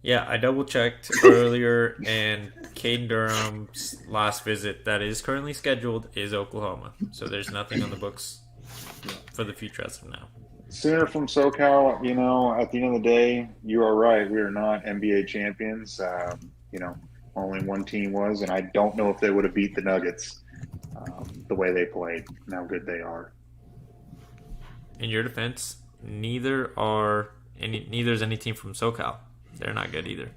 Yeah, I double-checked earlier, and Caden Durham's last visit that is currently scheduled is Oklahoma. So there's nothing on the books for the future as of now. Senator from SoCal, at the end of the day, you are right. We are not NBA champions. Only one team was, and I don't know if they would have beat the Nuggets the way they played and how good they are. In your defense, neither is any team from SoCal. They're not good either.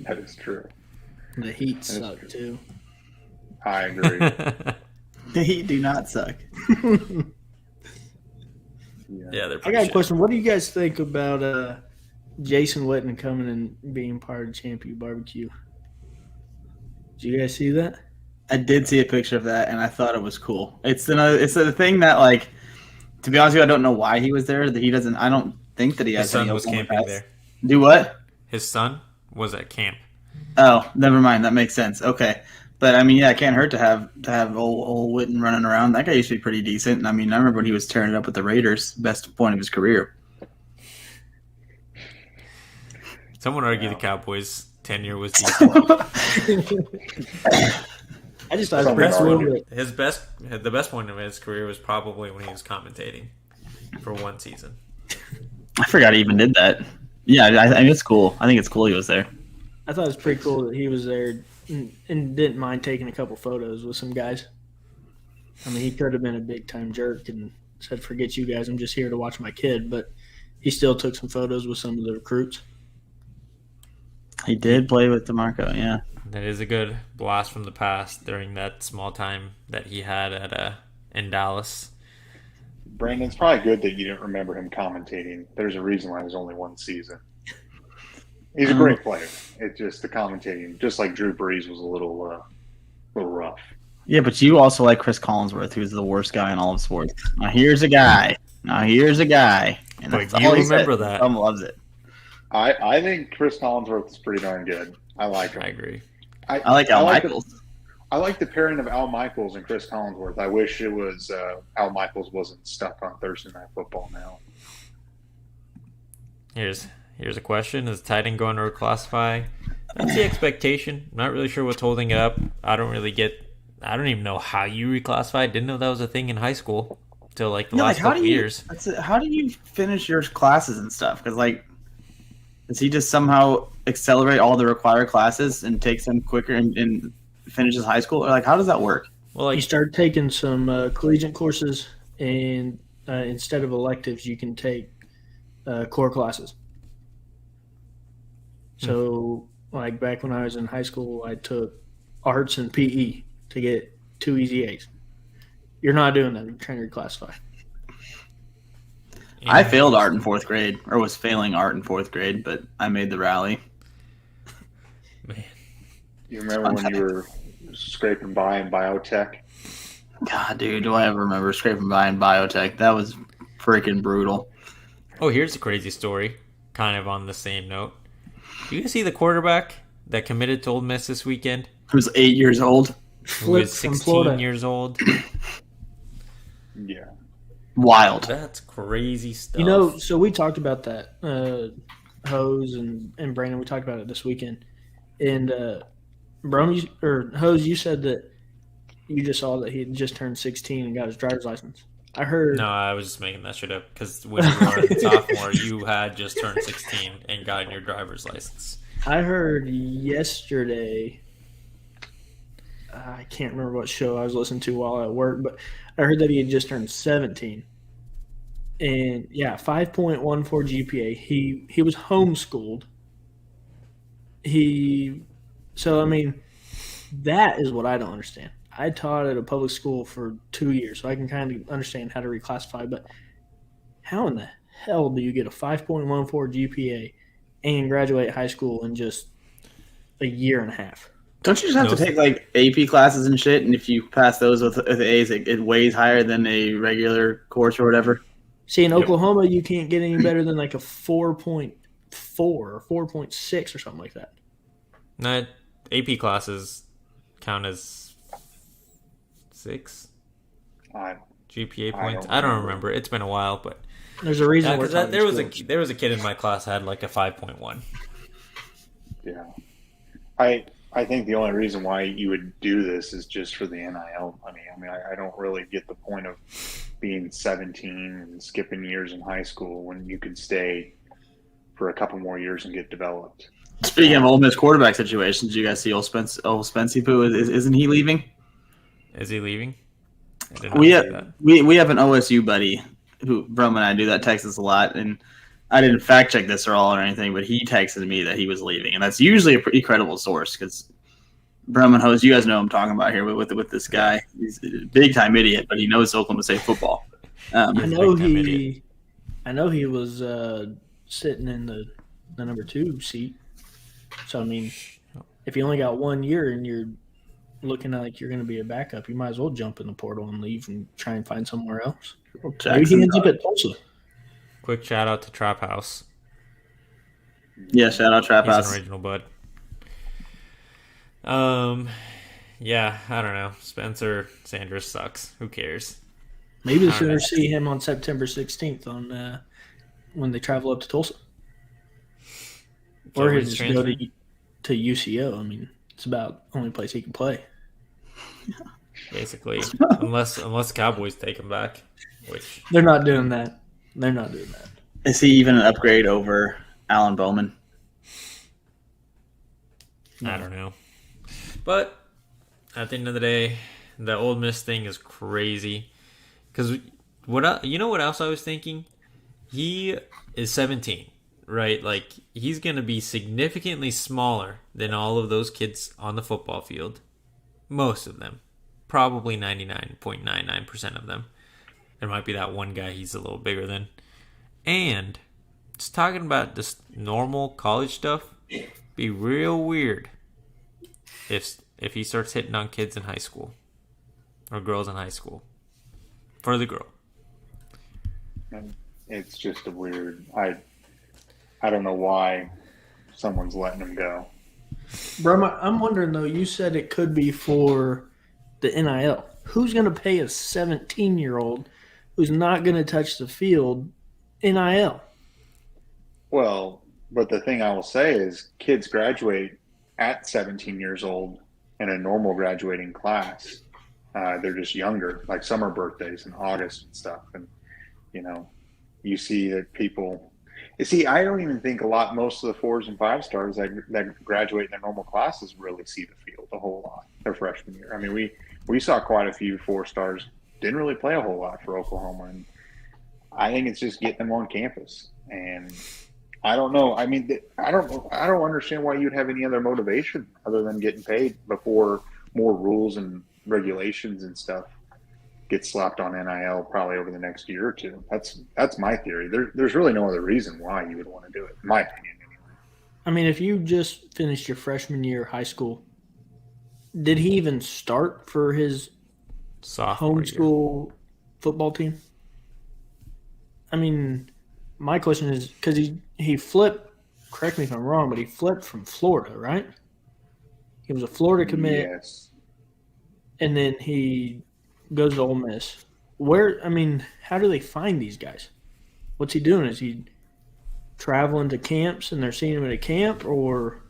That is true. The Heat suck too. I agree. The Heat do not suck. Yeah, they're. I got a question. What do you guys think about Jason Witten coming and being part of Champion Barbecue? Did you guys see that? I did see a picture of that, and I thought it was cool. It's the thing that, like, to be honest with you, I don't know why he was there. That he doesn't. I don't think that he has. His son was camping there. Do what? His son was at camp. Oh, never mind. That makes sense. Okay. But, I mean, yeah, it can't hurt to have old Witten running around. That guy used to be pretty decent. I mean, I remember when he was tearing it up with the Raiders, best point of his career. Someone argued the Cowboys' tenure was decent. I just thought the best point of his career was probably when he was commentating for one season. I forgot he even did that. Yeah, I mean, it's cool. I think it's cool he was there. I thought it was pretty cool that he was there and didn't mind taking a couple photos with some guys. I mean, he could have been a big-time jerk and said, forget you guys, I'm just here to watch my kid. But he still took some photos with some of the recruits. He did play with DeMarco, yeah. That is a good blast from the past during that small time that he had at in Dallas. Brandon, it's probably good that you didn't remember him commentating. There's a reason why there's only one season. He's a great player. It's just the commentating, just like Drew Brees, was a little rough. Yeah, but you also like Chris Collinsworth, who's the worst guy in all of sports. Now here's a guy. And But you remember that. Some loves it. I think Chris Collinsworth is pretty darn good. I like him. I agree. I like Al Michaels. I like the pairing of Al Michaels and Chris Collinsworth. I wish it was Al Michaels wasn't stuck on Thursday Night Football now. Here's a question: is tight end going to reclassify? That's the expectation. I'm not really sure what's holding it up. I don't even know how you reclassify. Didn't know that was a thing in high school until like the last couple years. How do you finish your classes and stuff? Because does he just somehow accelerate all the required classes and takes them quicker and finishes high school? Or how does that work? Well, you start taking some collegiate courses, and instead of electives, you can take core classes. So, back when I was in high school, I took arts and PE to get 2 easy A's. You're not doing that. You're trying to reclassify. Yeah. I failed art in 4th grade, or was failing art in 4th grade, but I made the rally. Man. You remember when you were scraping by in biotech? God, dude, do I ever remember scraping by in biotech? That was freaking brutal. Oh, here's a crazy story, kind of on the same note. Do you guys see the quarterback that committed to Ole Miss this weekend? Who's 8 years old? Who is 16 years old? Yeah. Wild. That's crazy stuff. So we talked about that. Hose and Brandon, we talked about it this weekend. And Hose, you said that you just saw that he had just turned 16 and got his driver's license. I heard. No, I was just making that shit up because when you were a sophomore, you had just turned 16 and gotten your driver's license. I heard yesterday. I can't remember what show I was listening to while at work, but I heard that he had just turned 17. And 5.14 GPA. He was homeschooled. That is what I don't understand. I taught at a public school for 2 years, so I can kind of understand how to reclassify. But how in the hell do you get a 5.14 GPA and graduate high school in just a year and a half? Don't you just have to take AP classes and shit, and if you pass those with A's, it weighs higher than a regular course or whatever? See, in Oklahoma, you can't get any better than a 4.4 or 4.6 or something like that. No, AP classes count as 6 GPA points. I don't remember. It's been a while, but there's a reason. There was a kid in my class that had a 5.1. Yeah, I think the only reason why you would do this is just for the NIL money. I don't really get the point of being 17 and skipping years in high school when you could stay for a couple more years and get developed. Speaking of Ole Miss quarterback situations, you guys see Ole Spency Poo? Isn't he leaving? Is he leaving? We have an OSU buddy who Brum and I do that text us a lot, and I didn't fact check this or anything, but he texted me that he was leaving, and that's usually a pretty credible source because Brum and Hose, you guys know what I'm talking about here with this guy. He's a big time idiot, but he knows Oklahoma State football. I know he was sitting in the number 2 seat. So if you only got 1 year and you're looking like you're going to be a backup, you might as well jump in the portal and leave and try and find somewhere else. Maybe he ends up at Tulsa. Quick shout out to Trap House. Yeah, shout out Trap House. He's an original bud. Yeah, I don't know. Spencer Sanders sucks. Who cares? Maybe the Sooners see him on September 16th on when they travel up to Tulsa. Or he'll just go to UCO. It's about the only place he can play. Basically, unless the Cowboys take him back, which they're not doing that. Is he even an upgrade over Alan Bowman? I don't know. But at the end of the day, the Ole Miss thing is crazy. Because what else I was thinking? He is 17, right? Like, he's going to be significantly smaller than all of those kids on the football field. Most of them. Probably 99.99% of them. There might be that one guy he's a little bigger than. And just talking about just normal college stuff, be real weird if he starts hitting on kids in high school or girls in high school for the girl. And it's just a weird. I don't know why someone's letting him go. Bro, I'm wondering though. You said it could be for the NIL. Who's going to pay a 17-year-old who's not going to touch the field NIL? Well, but the thing I will say is kids graduate at 17 years old in a normal graduating class. They're just younger, like summer birthdays in August and stuff. And, you see that people – I don't even think most of the 4s and 5 stars that graduate in their normal classes really see the field a whole lot their freshman year. I mean, we saw quite a few 4 stars didn't really play a whole lot for Oklahoma. And I think it's just getting them on campus. And I don't know. I mean, I don't understand why you'd have any other motivation other than getting paid before more rules and regulations and stuff get slapped on NIL probably over the next year or two. That's my theory. There's really no other reason why you would want to do it, in my opinion anyway. I mean, if you just finished your freshman year of high school, did he even start for his homeschool football team? I mean, my question is because he flipped. Correct me if I'm wrong, but he flipped from Florida, right? He was a Florida commit, yes, and then he goes to Ole Miss. How do they find these guys? What's he doing? Is he traveling to camps and they're seeing him at a camp, or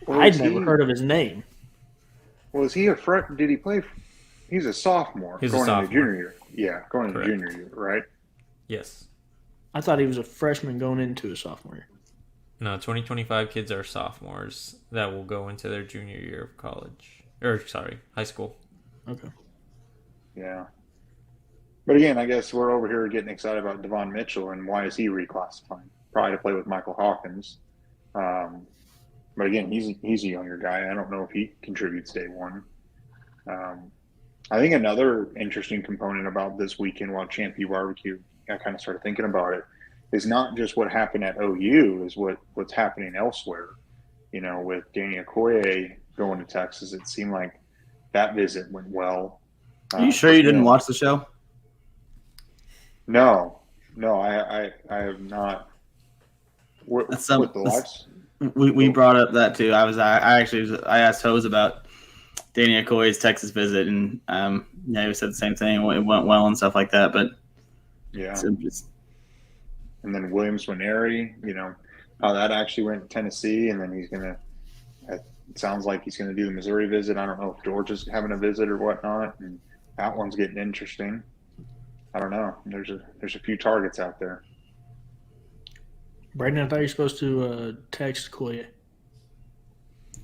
I'd never heard of his name. Well, is he a freshman? Did he play? He's a sophomore. He's going a sophomore. into junior year. Yeah, going into junior year, right? Yes. I thought he was a freshman going into a sophomore year. No, 2025 kids are sophomores that will go into their junior year of college. High school. Okay. Yeah. But again, I guess we're over here getting excited about Devon Mitchell and why is he reclassifying? Probably to play with Michael Hawkins. But again, he's a younger guy. I don't know if he contributes day one. I think another interesting component about this weekend while Champion Barbecue, I kind of started thinking about it, is not just what happened at OU, is what's happening elsewhere. With Danny Okoye going to Texas, it seemed like that visit went well. Are you sure you didn't watch the show? No, I have not. With the lives? We brought up that too. I asked Hose about Danny Okoye's Texas visit, and he said the same thing. It went well and stuff like that, but yeah. And then Williams Nwaneri, how that actually went to Tennessee, and then he's gonna. It sounds like he's going to do the Missouri visit. I don't know if Georgia's having a visit or whatnot, and that one's getting interesting. I don't know. There's a few targets out there. Brandon, I thought you were supposed to text Koye.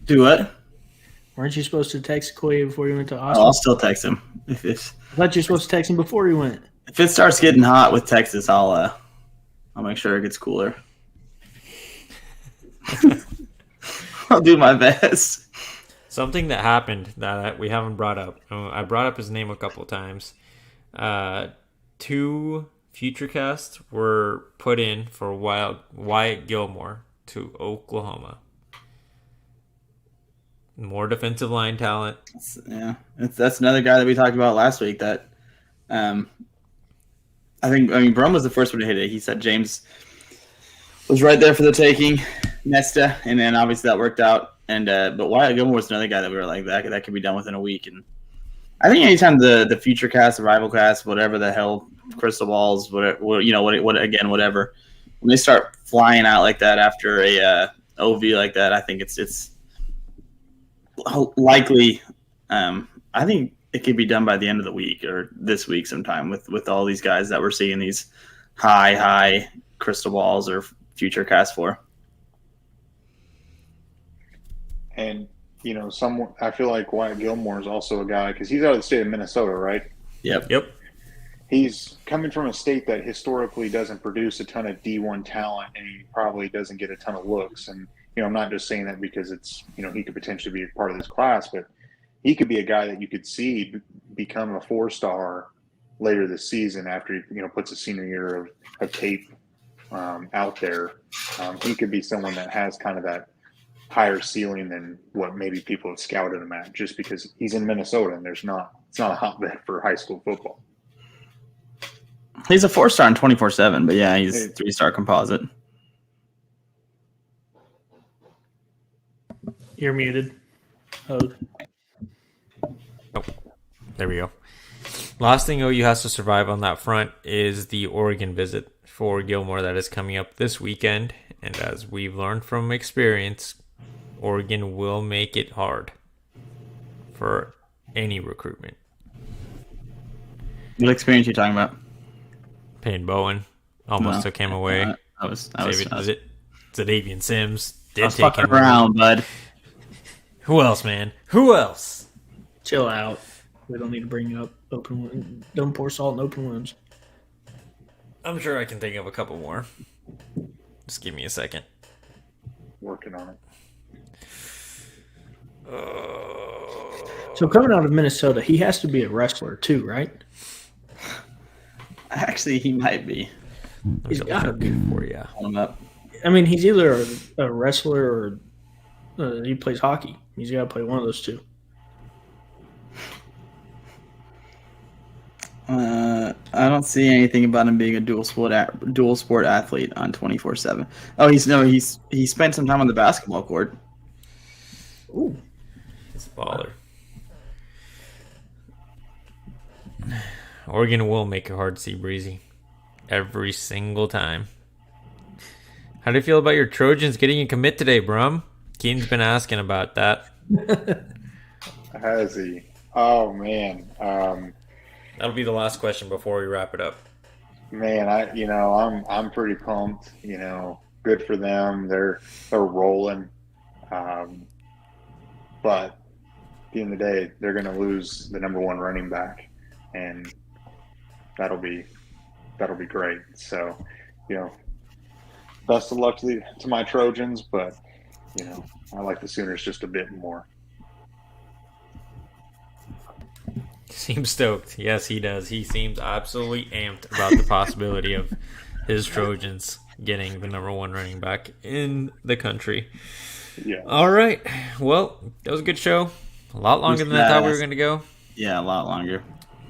Do what? Weren't you supposed to text Koye before you went to Austin? I'll still text him. I thought you were supposed to text him before you went. If it starts getting hot with Texas, I'll make sure it gets cooler. I'll do my best. Something that happened that we haven't brought up. I brought up his name a couple of times. 2 Futurecasts were put in for Wyatt Gilmore to Oklahoma. More defensive line talent. That's another guy that we talked about last week. That Brum was the first one to hit it. He said James was right there for the taking. Nesta, and then obviously that worked out. And but Wyatt Gilmore was another guy that we were like that could be done within a week. And I think anytime the future cast, the rival cast, whatever the hell, crystal balls, whatever, whatever, when they start flying out like that after a OV like that, I think it's likely. I think it could be done by the end of the week or this week sometime with all these guys that we're seeing these high crystal balls or future cast for. And, I feel like Wyatt Gilmore is also a guy, because he's out of the state of Minnesota, right? Yep. He's coming from a state that historically doesn't produce a ton of D1 talent, and he probably doesn't get a ton of looks. And, I'm not just saying that because it's, he could potentially be a part of this class, but he could be a guy that you could see become a 4-star later this season after he, puts a senior year of tape out there. He could be someone that has kind of that higher ceiling than what maybe people have scouted him at, just because he's in Minnesota and it's not a hotbed for high school football. He's a 4-star in 24/7, but yeah, he's 3-star composite. You're muted. Oh, there we go. Last thing OU has to survive on that front is the Oregon visit for Gilmore that is coming up this weekend. And as we've learned from experience, Oregon will make it hard for any recruitment. What experience are you talking about? Payne Bowen almost took him away. Xavier Sims did take him around, bud. Who else, man? Who else? chill out. We don't need to bring up open. Don't pour salt in open wounds. I'm sure I can think of a couple more. Just give me a second. Working on it. So coming out of Minnesota, he has to be a wrestler too, right? Actually, he might be. He's got to be. Yeah. I mean, he's either a wrestler or he plays hockey. He's got to play one of those two. I don't see anything about him being a dual sport athlete on 24/7. Oh, he spent some time on the basketball court. Ooh, He's a baller. Oregon will make it hard to see Breezy every single time. How do you feel about your Trojans getting a commit today, Brum? Keen's been asking about that. Has he? Oh man. That'll be the last question before we wrap it up. Man, I'm pretty pumped. Good for them. They're rolling. But at the end of the day, they're going to lose the number one running back, and that'll be great. So, best of luck to my Trojans, but I like the Sooners just a bit more. Seems stoked. Yes, he does. He seems absolutely amped about the possibility of his Trojans getting the number one running back in the country. Yeah. All right. Well, that was a good show. A lot longer than I thought we were going to go. Yeah, a lot longer.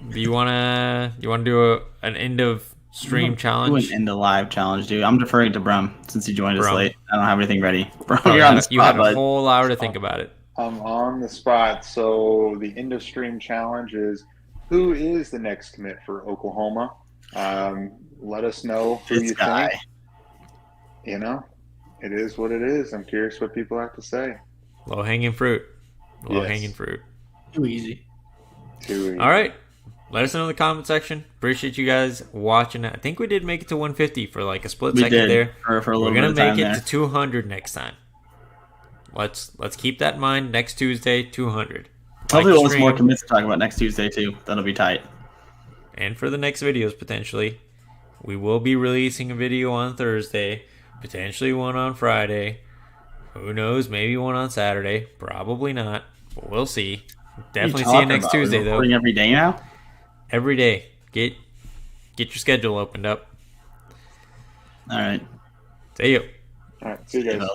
Do you wanna do an end of stream challenge? Do an end of live challenge, dude. I'm deferring to Brum since he joined us late. I don't have anything ready. Brum, you're on the spot, you had a whole hour to think about it. I'm on the spot. So the end of stream challenge is, who is the next commit for Oklahoma? Let us know who you think. It is what it is. I'm curious what people have to say. Low-hanging fruit. Low-hanging fruit. Too easy. All right. Let us know in the comment section. Appreciate you guys watching. I think we did make it to 150 for like a split second there. For a little We're bit gonna of make time it there. to 200 next time. Let's keep that in mind. Next Tuesday, 200. Hopefully, we'll have more commits to talk about next Tuesday too. That'll be tight. And for the next videos, potentially, we will be releasing a video on Thursday, potentially one on Friday. Who knows? Maybe one on Saturday. Probably not. But we'll see. Definitely see you next Tuesday, though. Recording every day now. Every day. Get your schedule opened up. All right. See you. All right. See you guys.